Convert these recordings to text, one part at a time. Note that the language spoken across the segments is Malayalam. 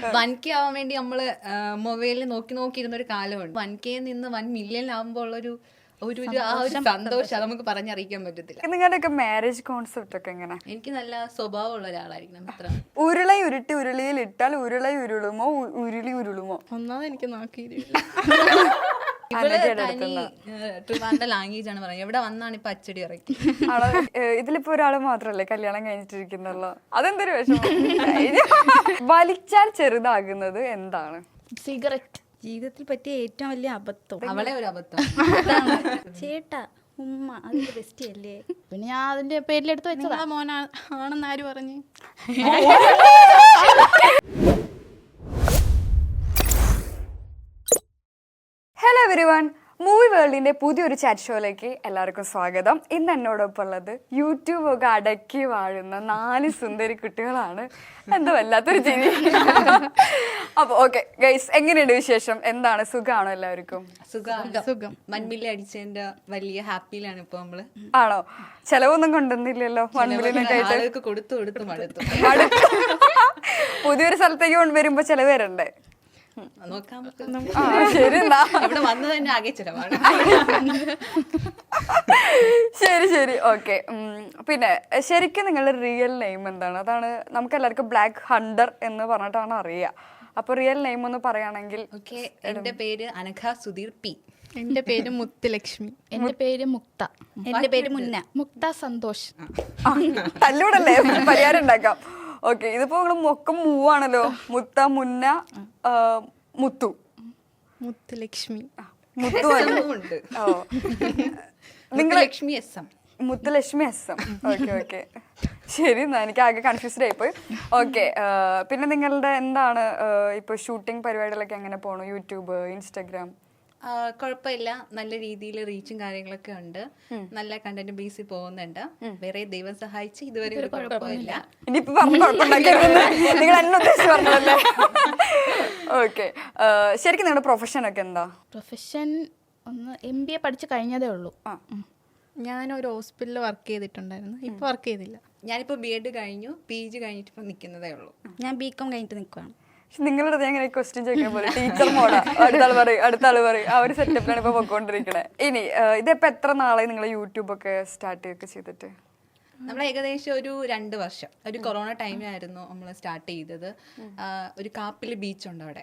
1K ആവാൻ വേണ്ടി നമ്മള് മൊബൈലിൽ നോക്കിയിരുന്ന ഒരു കാലമുണ്ട്. 1K നിന്ന് 1 മില്യൺ ആവുമ്പോൾ ഉള്ളൊരു ആ ഒരു സന്തോഷം അത് നമുക്ക് പറഞ്ഞറിയിക്കാൻ പറ്റത്തില്ല. നിങ്ങളുടെയൊക്കെ മാരേജ് കോൺസെപ്റ്റ് ഒക്കെ എങ്ങനെ? എനിക്ക് നല്ല സ്വഭാവമുള്ള ഒരാളായിരിക്കണം. അത്ര ഉരുള ഉരുട്ടി ഉരുളിയിൽ ഇട്ടാൽ ഉരുള ഉരുളുമോ ഉരുളി ഉരുളുമോ? ഒന്നാമത് എനിക്ക് നോക്കിയില്ല. ട്രിവാൻഡ്രം ലാംഗ്വേജ് ആണ് പറയുന്നത്. എവിടെ വന്നാണ് ഇപ്പൊ അച്ചടി ഇറക്കി. ഇതിലിപ്പോ ഒരാള് മാത്രല്ലേ കല്യാണം കഴിഞ്ഞിട്ടിരിക്കുന്നല്ലോ, അതെന്തൊരു വിഷമം. വലിച്ചാൽ ചെറുതാകുന്നത് എന്താണ്? സിഗരറ്റ്. ജീവിതത്തിൽ പറ്റിയ ഏറ്റവും വലിയ അബദ്ധം. അവളെ ഒരു അബദ്ധം. ചേട്ടാ ഉമ്മ അതിന്റെ ബെസ്റ്റ് അല്ലേ? പിന്നെ ഞാൻ അതിന്റെ പേരിലെടുത്ത് വെച്ചതാ. മോനാണെന്ന് ആര് പറഞ്ഞു? ഹലോ എവരിവൺ, മൂവി വേൾഡിന്റെ പുതിയൊരു ചാറ്റ് ഷോയിലേക്ക് എല്ലാവർക്കും സ്വാഗതം. ഇന്ന് എന്നോടൊപ്പം ഉള്ളത് യൂട്യൂബ് ഒക്കെ അടക്കി വാഴുന്ന 4 സുന്ദരി കുട്ടികളാണ്. എന്തോ വല്ലാത്തൊരു ചിരി. അപ്പൊ ഓക്കെ ഗൈസ്, എങ്ങനെയുണ്ട് വിശേഷം? എന്താണ്, സുഖമാണോ എല്ലാവർക്കും? സുഖം. മൺമില്ല അടിച്ചതിന്റെ വലിയ ഹാപ്പിയിലാണ് ഇപ്പൊ നമ്മള്. ആണോ? ചെലവൊന്നും കൊണ്ടുവന്നില്ലല്ലോ 1 മില്യനൊക്കെ ആയിട്ട്? കൊടുത്തു മടുത്തു. പുതിയൊരു സ്ഥലത്തേക്ക് വരുമ്പോ ചെലവ് വരണ്ടേ? നോക്കാം. ശരി, ഇവിടെ വന്നത് തന്നെ ആകെ ചിലവാണ്. ശരി ഓക്കെ. പിന്നെ ശരിക്കും നിങ്ങളുടെ റിയൽ നെയിം എന്താണ്? അതാണ് നമുക്ക് എല്ലാവർക്കും ബ്ലാക്ക് ഹണ്ടർ എന്ന് പറഞ്ഞിട്ടാണ് അറിയുക. അപ്പൊ റിയൽ നെയിം ഒന്ന് പറയുകയാണെങ്കിൽ? ഓക്കെ, എന്റെ പേര് അനഘ സുധീർ പി. എന്റെ പേര് മുത്തുലക്ഷ്മി. എന്റെ പേര് മുക്ത. എന്റെ പേര് മുക്ത സന്തോഷ്. തല്ലൂടല്ലേ, പരിഹാരം ഉണ്ടാക്കാം. ഓക്കെ, ഇതിപ്പോ നിങ്ങള് മൊക്കം മൂവാണല്ലോ. മുത്ത, മുന്ന, മുത്തു. മുത്തുലക്ഷ്മി. മുത്തു ഉണ്ട്. ഓ, Lakshmi S M. Muthulakshmi S M. Okay ശരി, എന്നാ എനിക്ക് ആകെ കൺഫ്യൂസ്ഡ് ആയിപ്പോയി. ഓക്കെ, പിന്നെ നിങ്ങളുടെ എന്താണ് ഇപ്പൊ ഷൂട്ടിംഗ് പരിപാടികളൊക്കെ എങ്ങനെ പോണു? YouTube, Instagram? കുഴപ്പമില്ല, നല്ല രീതിയിൽ റീച്ചും കാര്യങ്ങളൊക്കെ ഉണ്ട്. നല്ല കണ്ടന്റ് ബേസിൽ പോകുന്നുണ്ട്. വേറെ ദൈവം സഹായിച്ച് ഇതുവരെ ഒരു കുഴപ്പമില്ല. ഇനിയിപ്പോ നിങ്ങൾ എന്നെ ഉദ്ദേശിച്ച് പറഞ്ഞതല്ലേ? ഓക്കെ, ശരിക്കും നിങ്ങളുടെ പ്രൊഫഷൻ ഒക്കെ എന്താ? പ്രൊഫഷൻ ഒന്ന് MBA പഠിച്ചു കഴിഞ്ഞതേ ഉള്ളൂ. ഞാനൊരു ഹോസ്പിറ്റലിൽ വർക്ക് ചെയ്തിട്ടുണ്ടായിരുന്നു. ഇപ്പൊ വർക്ക് ചെയ്തില്ല. ഞാനിപ്പോ BEd കഴിഞ്ഞു, PG കഴിഞ്ഞിട്ട് ഇപ്പൊ നിൽക്കുന്നതേ ഉള്ളൂ. ഞാൻ BCom കഴിഞ്ഞിട്ട് നിൽക്കുകയാണ്. നിങ്ങളുടെ എങ്ങനെ ക്വസ്റ്റ്യൻ ചോദിക്കാൻ പോലെ ടീച്ചർ മോഡാ, അടുത്ത ആള് പറയും. ആ ഒരു സെറ്റപ്പിലാണ് ഇപ്പൊ പൊക്കോണ്ടിരിക്കണേ. ഇനി ഇതിപ്പോ എത്ര നാളായി നിങ്ങൾ യൂട്യൂബ് ഒക്കെ സ്റ്റാർട്ട് ചെയ്തിട്ട്? നമ്മൾ ഏകദേശം ഒരു 2 വർഷം. ഒരു കൊറോണ ടൈമിലായിരുന്നു നമ്മൾ സ്റ്റാർട്ട് ചെയ്തത്. ഒരു കാപ്പില് ബീച്ച് ഉണ്ട് അവിടെ,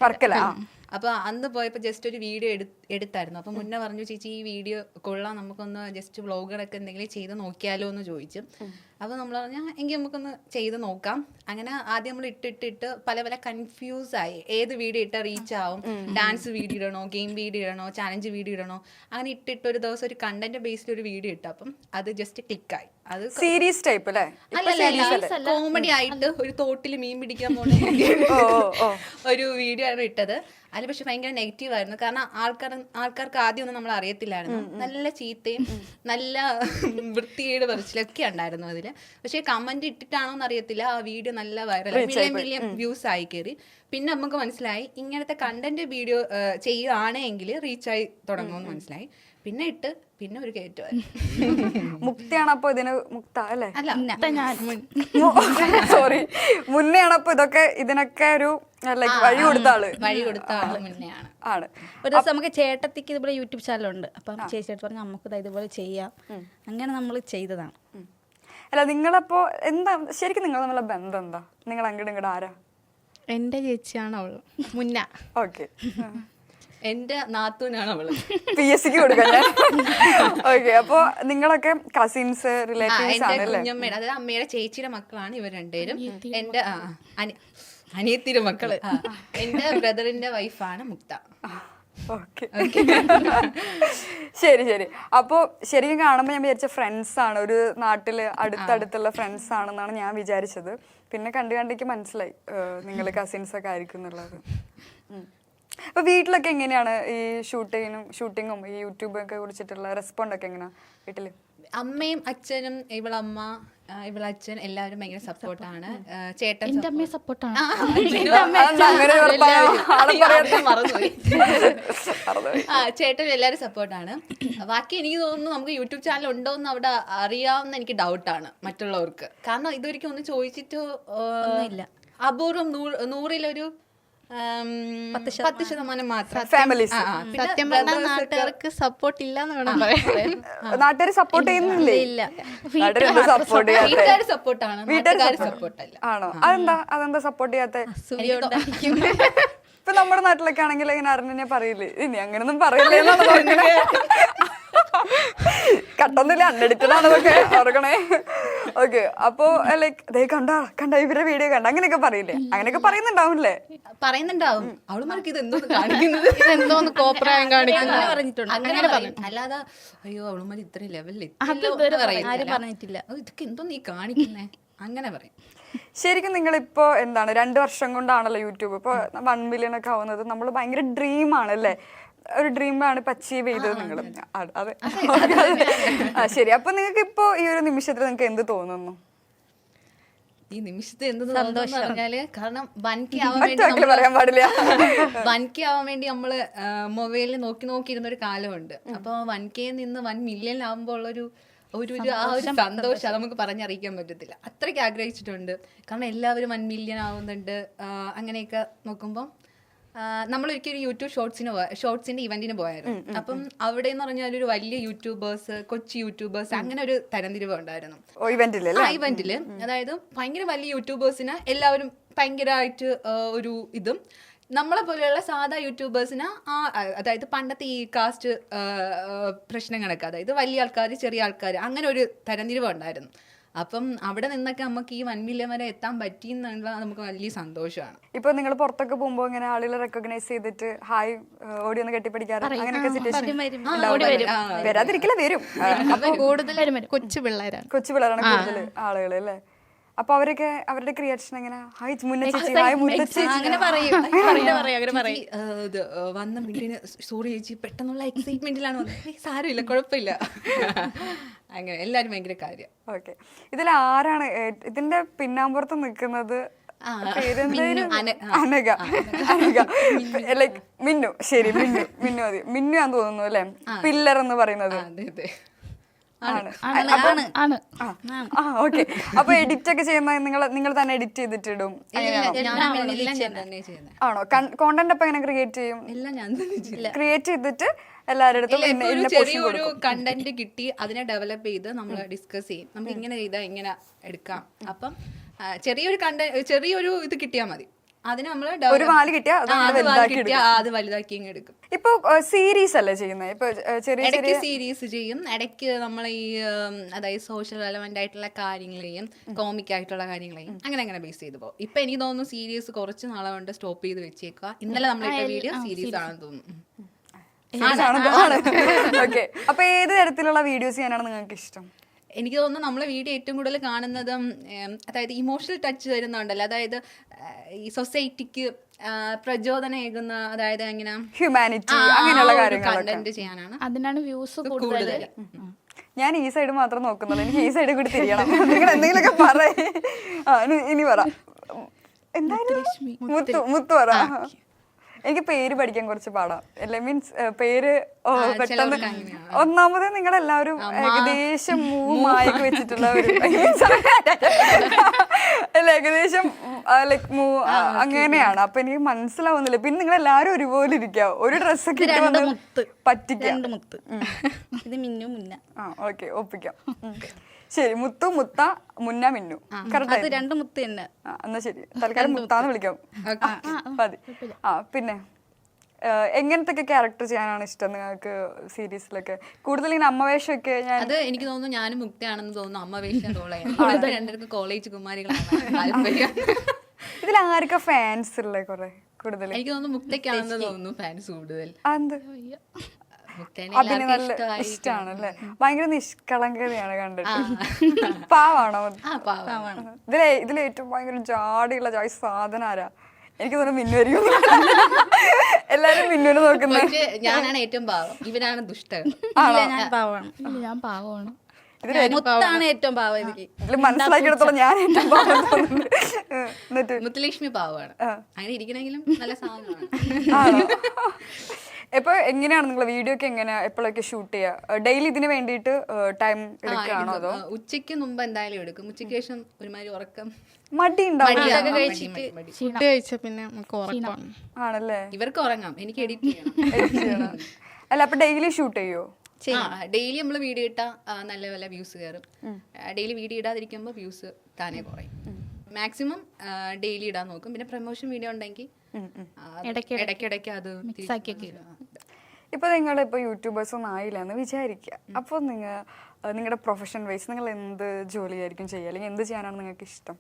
വർക്കല. അപ്പൊ അന്ന് പോയപ്പോ ജസ്റ്റ് ഒരു വീഡിയോ എടുത്തായിരുന്നു. അപ്പൊ മുന്നേ പറഞ്ഞു, ചേച്ചി ഈ വീഡിയോ കൊള്ളാം, നമുക്കൊന്ന് ജസ്റ്റ് വ്ളോഗറൊക്കെ എന്തെങ്കിലും ചെയ്ത് നോക്കിയാലോ എന്ന് ചോദിച്ചു. അപ്പൊ നമ്മൾ പറഞ്ഞു എങ്കിൽ നമുക്കൊന്ന് ചെയ്ത് നോക്കാം. അങ്ങനെ ആദ്യം നമ്മൾ ഇട്ടിട്ട് പല കൺഫ്യൂസ് ആയി. ഏത് വീഡിയോ ഇട്ടാൽ റീച്ച് ആവും? ഡാൻസ് വീഡിയോ ഇടണോ, ഗെയിം വീഡിയോ ഇടണോ, ചാലഞ്ച് വീഡിയോ ഇടണോ? അങ്ങനെ ഇട്ടിട്ട് ഒരു ദിവസം ഒരു കണ്ടന്റ് ബേസ്ഡ് ഒരു വീഡിയോ ഇട്ടു. അപ്പം അത് ജസ്റ്റ് ക്ലിക്കായി. അത് സീരീസ് ടൈപ്പ് അല്ലേ? കോമഡി ആയിട്ട് ഒരു തോട്ടിൽ മീൻ പിടിക്കാൻ പോണ ഒരു വീഡിയോ ആണ് ഇട്ടത്. അതിൽ പക്ഷെ ഭയങ്കര നെഗറ്റീവ് ആയിരുന്നു. കാരണം ആൾക്കാർക്ക് ആദ്യം ഒന്നും നമ്മൾ അറിയത്തില്ലായിരുന്നു. നല്ല ചീത്തയും നല്ല വൃത്തികേട് പറച്ചിലൊക്കെ ഉണ്ടായിരുന്നു അതിൽ. പക്ഷെ കമന്റ് ഇട്ടിട്ടാണോന്ന് അറിയത്തില്ല, ആ വീഡിയോ നല്ല വൈറൽ, മില്യൺ വ്യൂസ് ആയി കയറി. പിന്നെ നമുക്ക് മനസ്സിലായി ഇങ്ങനത്തെ കണ്ടന്റ് വീഡിയോ ചെയ്യുകയാണെങ്കിൽ റീച്ചായി തുടങ്ങുമെന്ന് മനസ്സിലായി. പിന്നെ ഒരു കയറ്റമായിരുന്നു. മുക്തയാണ് അപ്പൊ ഇതിന്? മുക്ത അല്ലേ? അല്ല, സോറി, മുന്നെയാണ് അപ്പൊ ഇതൊക്കെ ഇതിനൊക്കെ ഒരു വഴി കൊടുത്ത ആള് മുന്നെയാണ്. ആണ്. ഒരു ദിവസം നമുക്ക് ചേട്ടത്തിക്ക് ഇതുപോലെ യൂട്യൂബ് ചാനലുണ്ട്. അപ്പം ചേച്ചിയെടുത്ത് പറഞ്ഞു നമുക്ക് ഇതുപോലെ ചെയ്യാം. അങ്ങനെ നമ്മൾ ചെയ്തതാണ്. അല്ല, നിങ്ങളപ്പോ എന്താ ശരിക്കും നിങ്ങൾ തമ്മിലുള്ള ബന്ധം എന്താ? നിങ്ങൾ അങ്ങോട്ട് ആരാ? എന്റെ ചേച്ചിയാണ് അവള്. മുന്ന. ഓക്കെ, എന്റെ നാത്തൂനാണ് അവള്. PSC കൊടുക്കാൻ. ഓക്കെ, അപ്പൊ നിങ്ങളൊക്കെ കസിൻസ്, റിലേറ്റീവ്സ് ആണല്ലേ? കുഞ്ഞമ്മയുടെ, അതായത് അമ്മയുടെ ചേച്ചിയുടെ മക്കളാണ് ഇവർ രണ്ടുപേരും. എന്റെ അനിയത്തിയുടെ മക്കള്. എന്റെ ബ്രദറിന്റെ വൈഫാണ് മുക്ത. ഓക്കെ, ശരി. അപ്പൊ ശരിക്കും കാണുമ്പോ ഞാൻ വിചാരിച്ച ഫ്രണ്ട്സ് ആണ്, ഒരു നാട്ടില് അടുത്തടുത്തുള്ള ഫ്രണ്ട്സ് ആണെന്നാണ് ഞാൻ വിചാരിച്ചത്. പിന്നെ കണ്ടിക്ക് മനസ്സിലായി നിങ്ങൾ കസിൻസ് ഒക്കെ ആയിരിക്കും എന്നുള്ളത്. അപ്പൊ വീട്ടിലൊക്കെ എങ്ങനെയാണ് ഈ ഷൂട്ടിങ്ങും ഈ യൂട്യൂബൊക്കെ കുറിച്ചിട്ടുള്ള റെസ്പോണ്ട് ഒക്കെ എങ്ങനെയാ വീട്ടില്? അമ്മയും അച്ഛനും, ഇവളച്ഛൻ എല്ലാവരും ഭയങ്കര സപ്പോർട്ടാണ്. ചേട്ടൻ എന്റെ അമ്മയെ സപ്പോർട്ടാണ്. ചേട്ടൻ എല്ലാവരും സപ്പോർട്ടാണ്. ബാക്കി എനിക്ക് തോന്നുന്നു നമുക്ക് യൂട്യൂബ് ചാനൽ ഉണ്ടോ എന്ന് അവിടെ അറിയാവുന്ന എനിക്ക് ഡൗട്ടാണ് മറ്റുള്ളവർക്ക്. കാരണം ഇതൊരിക്കലും ഒന്ന് ചോദിച്ചിട്ട് അപൂർവം 100-ൽ 10% മാത്രം ഫാമിലീസ് സത്യം പറഞ്ഞാൽ നാട്ടുകാർക്ക് സപ്പോർട്ട് ഇല്ല എന്ന് വേണം പറയാൻ. നാട്ടുകാർ സപ്പോർട്ട് ചെയ്യുന്നില്ലേ? ഇല്ല. നാട്ടുകാർ എന്താ സപ്പോർട്ട് ചെയ്യാത്ത? വീട്ടുകാർ സപ്പോർട്ടാണ്, വീട്ടുകാർ സപ്പോർട്ടല്ല. ആണോ? അതെന്താ സപ്പോർട്ട് ചെയ്യാത്ത? സൂര്യോണ്ടായിരിക്കും. ഇപ്പൊ നമ്മുടെ നാട്ടിലൊക്കെ ആണെങ്കിൽ ഇങ്ങനെ അറിഞ്ഞെ പറയില്ലേ, ഇനി അങ്ങനൊന്നും പറയില്ലേ എന്നാണ് പറഞ്ഞത്. കട്ടൊന്നുമില്ല, അൺഎഡിറ്റഡ് ആണതൊക്കെ ഓർക്കണേ. ഓക്കെ, അപ്പോ ലൈക്ക് കണ്ട ഇവരുടെ വീഡിയോ കണ്ട അങ്ങനെയൊക്കെ പറയില്ലേ? അങ്ങനെയൊക്കെ പറയുന്നുണ്ടാവില്ലേ? പറയുന്നുണ്ടാവും. അവളുമാർക്ക് ഇത് എന്തോന്ന് കാണിക്കുന്നത്, എന്തോന്ന് കോപ്രായം കാണിക്കുന്നു അങ്ങനെ പറഞ്ഞിട്ടുണ്ട്. അങ്ങനെ പറയും. അല്ലാതെ അയ്യോ അവളുമാർ ഇത്രയും ലെവലിൽ ആരും പറഞ്ഞിട്ടില്ല. ഇതൊക്കെ എന്തോ നീ കാണിക്കുന്നേ, അങ്ങനെ പറയും. ശരിക്കും നിങ്ങളിപ്പോ എന്താണ് 2 വർഷം കൊണ്ടാണല്ലോ യൂട്യൂബ് ഇപ്പൊ 1 മില്യൺ ഒക്കെ ആവുന്നത്. നമ്മൾ ഭയങ്കര ഡ്രീം ആണല്ലേ, ഒരു ഡ്രീമാണ് ഇപ്പൊ അച്ചീവ് ചെയ്തത് നിങ്ങൾ. അതെ, ശരി. അപ്പൊ നിങ്ങൾക്ക് ഇപ്പോ ഈ ഒരു നിമിഷത്തിൽ നിങ്ങൾക്ക് എന്ത് തോന്നുന്നു? ഈ നിമിഷത്തെ എന്ത് സന്തോഷം പറഞ്ഞാല്, കാരണം 1K ആവാൻ മറ്റൊക്കെ പറയാൻ പാടില്ല. 1K ആവാൻ വേണ്ടി നമ്മള് മൊബൈലിൽ നോക്കിയിരുന്ന ഒരു കാലമുണ്ട്. അപ്പൊ 1K നിന്ന് 1 മില്യൺ ആവുമ്പോൾ ഉള്ളൊരു ആ ഒരു സന്തോഷം അത് നമുക്ക് പറഞ്ഞറിയിക്കാൻ പറ്റത്തില്ല. അത്രയ്ക്ക് ആഗ്രഹിച്ചിട്ടുണ്ട്. കാരണം എല്ലാവരും 1 മില്യൺ ആവുന്നുണ്ട്. അങ്ങനെയൊക്കെ നോക്കുമ്പോൾ നമ്മളൊരിക്കലും യൂട്യൂബ് ഷോർട്സിന്റെ ഇവന്റിന് പോയായിരുന്നു. അപ്പം അവിടെ എന്ന് പറഞ്ഞാൽ ഒരു വലിയ യൂട്യൂബേഴ്സ്, കൊച്ചി യൂട്യൂബേഴ്സ്, അങ്ങനെ ഒരു തരംതിരിവ് ഉണ്ടായിരുന്നു ഇവന്റില്. അതായത് ഭയങ്കര വലിയ യൂട്യൂബേഴ്സിന് എല്ലാവരും ഭയങ്കരമായിട്ട് ഒരു ഇതും, നമ്മളെ പോലെയുള്ള സാധാ യൂട്യൂബേഴ്സിന് അതായത് പണ്ടത്തെ ഈ കാസ്റ്റ് പ്രശ്നങ്ങളൊക്കെ, അതായത് വലിയ ആൾക്കാർ, ചെറിയ ആൾക്കാർ, അങ്ങനെ ഒരു തരംതിരിവ് ഉണ്ടായിരുന്നു. അപ്പം അവിടെ നിന്നൊക്കെ നമുക്ക് ഈ 1 മില്യൺ വരെ എത്താൻ പറ്റി എന്നുള്ള നമുക്ക് വലിയ സന്തോഷമാണ്. ഇപ്പൊ നിങ്ങൾ പുറത്തൊക്കെ പോകുമ്പോ ഇങ്ങനെ ആളുകളെ റെക്കഗ്നൈസ് ചെയ്തിട്ട് ഹായ് ഓടി ഒന്ന് കെട്ടിപ്പിടിക്കാറ് അങ്ങനെയൊക്കെ സിറ്റുവേഷൻ വരാതിരിക്കില്ല, വരും. അപ്പൊ കൂടുതലും കൊച്ചു പിള്ളേരാണ് കൂടുതൽ ആളുകൾ അല്ലേ? അപ്പൊ അവരുടെ ക്രിയേഷൻ എങ്ങനെ? ഹായ് മുന്നേ ചേച്ചി, ഹായ് മുന്നേ ചേച്ചി, അങ്ങനെ പറയും. വന്ന വീട്ടിന് സോറി ചേച്ചി, പെട്ടെന്നുള്ള എക്സൈറ്റ്മെന്റിലാണ് വന്നത്. സാരമില്ല, കുഴപ്പമില്ല, അങ്ങനെ എല്ലാരും ഭയങ്കര കാര്യം. ഓക്കെ, ഇതിൽ ആരാണ് ഇതിന്റെ പിന്നാമ്പുറത്ത് നിൽക്കുന്നത്? അനഘ. ലൈക്ക് മിന്നു. ശരി, മിന്നു മതി. മിന്നു ആന്ന് തോന്നുന്നു അല്ലെ പില്ലർ എന്ന് പറയുന്നത്? ഓക്കെ. അപ്പൊ എഡിറ്റ് ഒക്കെ ചെയ്യുന്ന നിങ്ങൾ തന്നെ എഡിറ്റ് ചെയ്തിട്ടിടും? ആണോ? കോണ്ടന്റ് അപ്പൊ എങ്ങനെ ക്രിയേറ്റ് ചെയ്യും? ക്രിയേറ്റ് ചെയ്തിട്ട് എല്ലാവരുടെ ചെറിയൊരു കണ്ടന്റ് കിട്ടി, അതിനെ ഡെവലപ്പ് ചെയ്ത് നമ്മൾ ഡിസ്കസ് ചെയ്യും. നമുക്ക് ഇങ്ങനെ ചെയ്താൽ ഇങ്ങനെ എടുക്കാം. അപ്പം ചെറിയൊരു ഇത് കിട്ടിയാൽ മതി. അതിന് നമ്മൾ ഒരു വാല് കിട്ടിയാൽ അത് വലുതാക്കി എടുക്കും. ഇപ്പൊ സീരീസ് അല്ലേ ചെയ്യുന്നത്? ഇപ്പൊ ചെറിയ സീരീസ് ചെയ്യും, ഇടയ്ക്ക് നമ്മൾ ഈ അതായത് സോഷ്യൽ റെലവന്റ് ആയിട്ടുള്ള കാര്യങ്ങളെയും കോമിക് ആയിട്ടുള്ള കാര്യങ്ങളെയും അങ്ങനെ ബേസ് ചെയ്ത് പോകും. ഇപ്പൊ എനിക്ക് തോന്നുന്നു സീരീസ് കുറച്ച് നാളെ കൊണ്ട് സ്റ്റോപ്പ് ചെയ്ത് വെച്ചേക്കുക. ഇന്നലെ നമ്മളിട്ട വീഡിയോ സീരീസ് ആണെന്ന് തോന്നുന്നു. ഓക്കെ. അപ്പൊ ഏത് തരത്തിലുള്ള വീഡിയോസ് ചെയ്യാനാണ് നിങ്ങൾക്ക് ഇഷ്ടം? എനിക്ക് തോന്നുന്നു നമ്മളെ വീഡിയോ ഏറ്റവും കൂടുതൽ കാണുന്നതും അതായത് ഇമോഷണൽ ടച്ച് വരുന്നുണ്ടല്ലോ, അതായത് ഈ സൊസൈറ്റിക്ക് പ്രചോദനമേകുന്ന, അതായത് എങ്ങനെ ഹ്യൂമാനിറ്റി അങ്ങനെയുള്ള കണ്ടന്റ് ചെയ്യാനാണ്, അതിനാണ് വ്യൂസ് കൂടുതൽ. ഞാൻ ഈ സൈഡ് മാത്രം നോക്കുന്നുള്ളൂ, എനിക്ക് ഈ സൈഡ് കൂടി തിരിയണം. നിങ്ങൾ എന്തെങ്കിലുമൊക്കെ പറയേ. ഇനി പറ, എന്തായാലും മുത്തു പറ. എനിക്ക് പേര് പഠിക്കാൻ കുറച്ച് പാടാം. അല്ലെ മീൻസ് പേര് പെട്ടെന്ന്. ഒന്നാമത് നിങ്ങളെല്ലാവരും ഏകദേശം മൂവായൊക്കെ വെച്ചിട്ടുള്ള ഒരു അല്ല, ഏകദേശം ലൈക്ക് അങ്ങനെയാണ്. അപ്പൊ എനിക്ക് മനസ്സിലാവുന്നില്ല. പിന്നെ നിങ്ങൾ എല്ലാവരും ഒരുപോലെ ഇരിക്കുക, ഒരു ഡ്രസ്സൊക്കെ പറ്റിക്കാം. ഓക്കെ, ഒപ്പിക്കാം. ശരി, മുത്തു, മുത്ത, മുന്ന, മിന്നു. കറക്റ്റ് 2 മുത്ത് തന്നെ. എന്നാ ശരി, തൽക്കാലം മുത്താന്ന് വിളിക്കാം മതി. പിന്നെ എങ്ങനത്തെ ക്യാരക്ടർ ചെയ്യാനാണ് ഇഷ്ടം നിങ്ങൾക്ക് സീരീസിലൊക്കെ? കൂടുതൽ ഇങ്ങനെ അമ്മവേഷമൊക്കെ? അത് എനിക്ക് തോന്നുന്നു ഞാനും മുക്തയാണെന്ന് തോന്നുന്നു. അമ്മവേഷം രണ്ടുപേർക്ക് കോളേജ് കുമാരികളാണ്. ഇതിൽ ആർക്കാ ഫാൻസ് ഉള്ള കുറെ കൂടുതൽ? എനിക്ക് തോന്നുന്നു മുക്തയ്ക്കാണെന്ന് തോന്നുന്നു ഫാൻസ് കൂടുതൽ. അതിന് നല്ല ഇഷ്ടമാണ് അല്ലേ? ഭയങ്കര നിഷ്കളങ്കതയാണ് കണ്ടിട്ട്. പാവാണോ? ഇതിലെ ഏറ്റവും ഭയങ്കര ജാടിയുള്ള സാധനം ആരാ? എനിക്ക് തോന്നുന്നു മിന്നു ആയിരിക്കും. എല്ലാരും മിന്നുവിനെ നോക്കുന്നത്. ഞാനാണ് ഏറ്റവും പാവം, ഇവനാണ് ദുഷ്ടൻ. ഞാൻ പാവമാണ്. മൊത്താണ് ഏറ്റവും പാവം ഇതില്. ഇതിൽ മനസ്സിലാക്കിയെടുത്തോളം ഞാൻ ഏറ്റവും പാവം തോന്നുന്നുണ്ട്. എന്നിട്ട് മുത്തുലക്ഷ്മി പാവമാണ്, അങ്ങനെ ഇരിക്കണെങ്കിലും നല്ല സാധനമാണ്. ആണോ? ഇപ്പൊ എങ്ങനെയാണ് നിങ്ങൾ വീഡിയോ ഒക്കെ എങ്ങനെയാ എപ്പോഴൊക്കെ ഷൂട്ട് ചെയ്യുക? ഡെയിലി ഇതിന് വേണ്ടിയിട്ട് ടൈം എടുക്കുകയാണോ അതോ ഉച്ചയ്ക്ക് മുമ്പ് എന്തായാലും എടുക്കും. ഉച്ചയ്ക്ക് ശേഷം ഒരുമാതിരി ഉറക്കം മടി ഉണ്ടാവും? ഫുഡ് കഴിച്ച പിന്നെ നമുക്ക് ഉറക്കമാണ്. ആണല്ലേ? ഇവർക്ക് ഉറങ്ങാം, എനിക്ക് എഡിറ്റ് ചെയ്യണം. Edit ചെയ്യണം. അല്ല അപ്പൊ ഡെയിലി ഷൂട്ട് ചെയ്യോ? ഡെയിലി നമ്മൾ വീഡിയോ ഇട്ടാൽ നല്ല നല്ല വ്യൂസ് കയറും. ഡെയിലി വീഡിയോ ഇടാതിരിക്കുമ്പോൾ വ്യൂസ് താനേ കുറയും. മാക്സിമം ഡെയിലി ഇടാൻ നോക്കും. പിന്നെ പ്രൊമോഷൻ വീഡിയോ ഉണ്ടെങ്കിൽ ഇടയ്ക്കിടയ്ക്ക് അത് ഇപ്പൊ നിങ്ങൾ ഇപ്പൊ യൂട്യൂബേഴ്സ് ഒന്നും ആയില്ല എന്ന് വിചാരിക്കുക. അപ്പോൾ നിങ്ങളുടെ പ്രൊഫഷൻ വൈസ് നിങ്ങൾ എന്ത് ജോലിയായിരിക്കും ചെയ്യുക, അല്ലെങ്കിൽ എന്ത് ചെയ്യാനാണ് നിങ്ങൾക്ക് ഇഷ്ടം?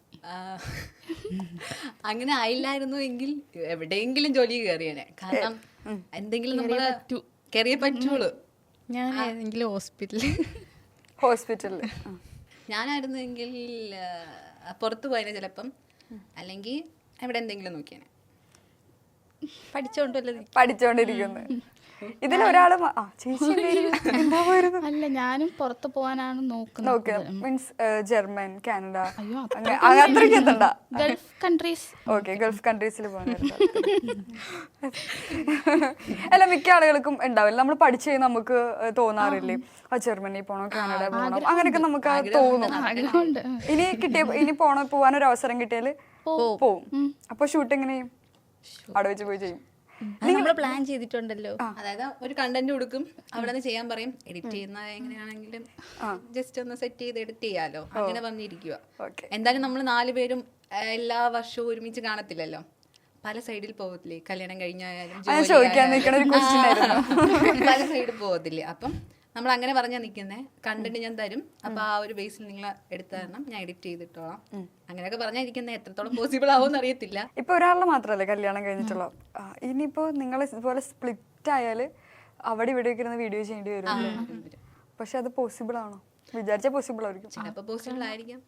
അങ്ങനെ ആയില്ലായിരുന്നു എങ്കിൽ എവിടെയെങ്കിലും ജോലി കയറിയേനെ. കാരണം എന്തെങ്കിലും നമ്മള് കയറിയേ പറ്റുള്ളൂ. ഞാൻ ഏതെങ്കിലും ഹോസ്പിറ്റലിൽ ഞാനായിരുന്നെങ്കിൽ പുറത്തു പോയതിനെ ചിലപ്പം, അല്ലെങ്കിൽ എവിടെ എന്തെങ്കിലും നോക്കിയേനെ. പഠിച്ചോണ്ടിരിക്കുന്നു. ഇതിലൊരാള് ചേച്ചി അല്ല, ഞാനും പുറത്ത് പോകാനാണ് നോക്കുന്നത്. മീൻസ് ജർമ്മൻ, കാനഡ, അയ്യോ, അത്രയ്ക്ക് എത്തണ്ട. Gulf countries. ഓക്കെ, ഗൾഫ് കൺട്രീസിൽ പോകാനായിരുന്നു. അല്ല, മിക്ക ആളുകൾക്കും ഉണ്ടാവില്ല. നമ്മൾ പഠിച്ചു കഴിഞ്ഞാൽ നമുക്ക് തോന്നാറില്ലേ ജർമ്മനി പോകണം, കാനഡ പോകണം, അങ്ങനെയൊക്കെ നമുക്ക് തോന്നും. ഇനി പോവാനൊരു അവസരം കിട്ടിയാൽ പോവും. അപ്പൊ ഷൂട്ട് എങ്ങനെയും അവിടെ വെച്ച് പോയി ചെയ്യും. നമ്മൾ പ്ലാൻ ചെയ്തിട്ടുണ്ടല്ലോ. അതായത് ഒരു കണ്ടന്റ് കൊടുക്കും, അവിടെ നിന്ന് ചെയ്യാൻ പറയും. എഡിറ്റ് ചെയ്യുന്ന എങ്ങനെയാണെങ്കിലും ജസ്റ്റ് ഒന്ന് സെറ്റ് ചെയ്ത് എഡിറ്റ് ചെയ്യാലോ, അങ്ങനെ വന്നിരിക്കുക. എന്തായാലും നമ്മൾ 4 പേരും എല്ലാ വർഷവും ഒരുമിച്ച് കാണത്തില്ലല്ലോ. പല സൈഡിൽ പോകത്തില്ലേ, കല്യാണം കഴിഞ്ഞായാലും പല സൈഡിൽ പോകത്തില്ലേ. അപ്പം നമ്മൾ അങ്ങനെ പറഞ്ഞാൽ നിൽക്കുന്നേ, കണ്ടന്റ് ഞാൻ തരും, അപ്പൊ ആ ഒരു ബേസിൽ നിങ്ങൾ എടുത്തു തരണം, ഞാൻ എഡിറ്റ് ചെയ്തിട്ടോളാം. അങ്ങനെയൊക്കെ പറഞ്ഞാൽ എത്രത്തോളം പോസിബിൾ ആവുമെന്ന് അറിയത്തില്ല. ഇപ്പൊ ഒരാളുടെ മാത്രല്ലേ കല്യാണം കഴിഞ്ഞിട്ടുള്ള, ഇനിയിപ്പോ നിങ്ങൾ ഇതുപോലെ സ്പ്ലിറ്റ് ആയാല് അവിടെ ഇവിടെ ഇരുന്ന് വീഡിയോ ചെയ്യേണ്ടി വരും. പക്ഷെ അത് പോസിബിൾ ആണോ? വിചാരിച്ചാൽ പോസിബിൾ ആയിരിക്കും. ചിലപ്പോൾ പോസിബിൾ ആയിരിക്കാം.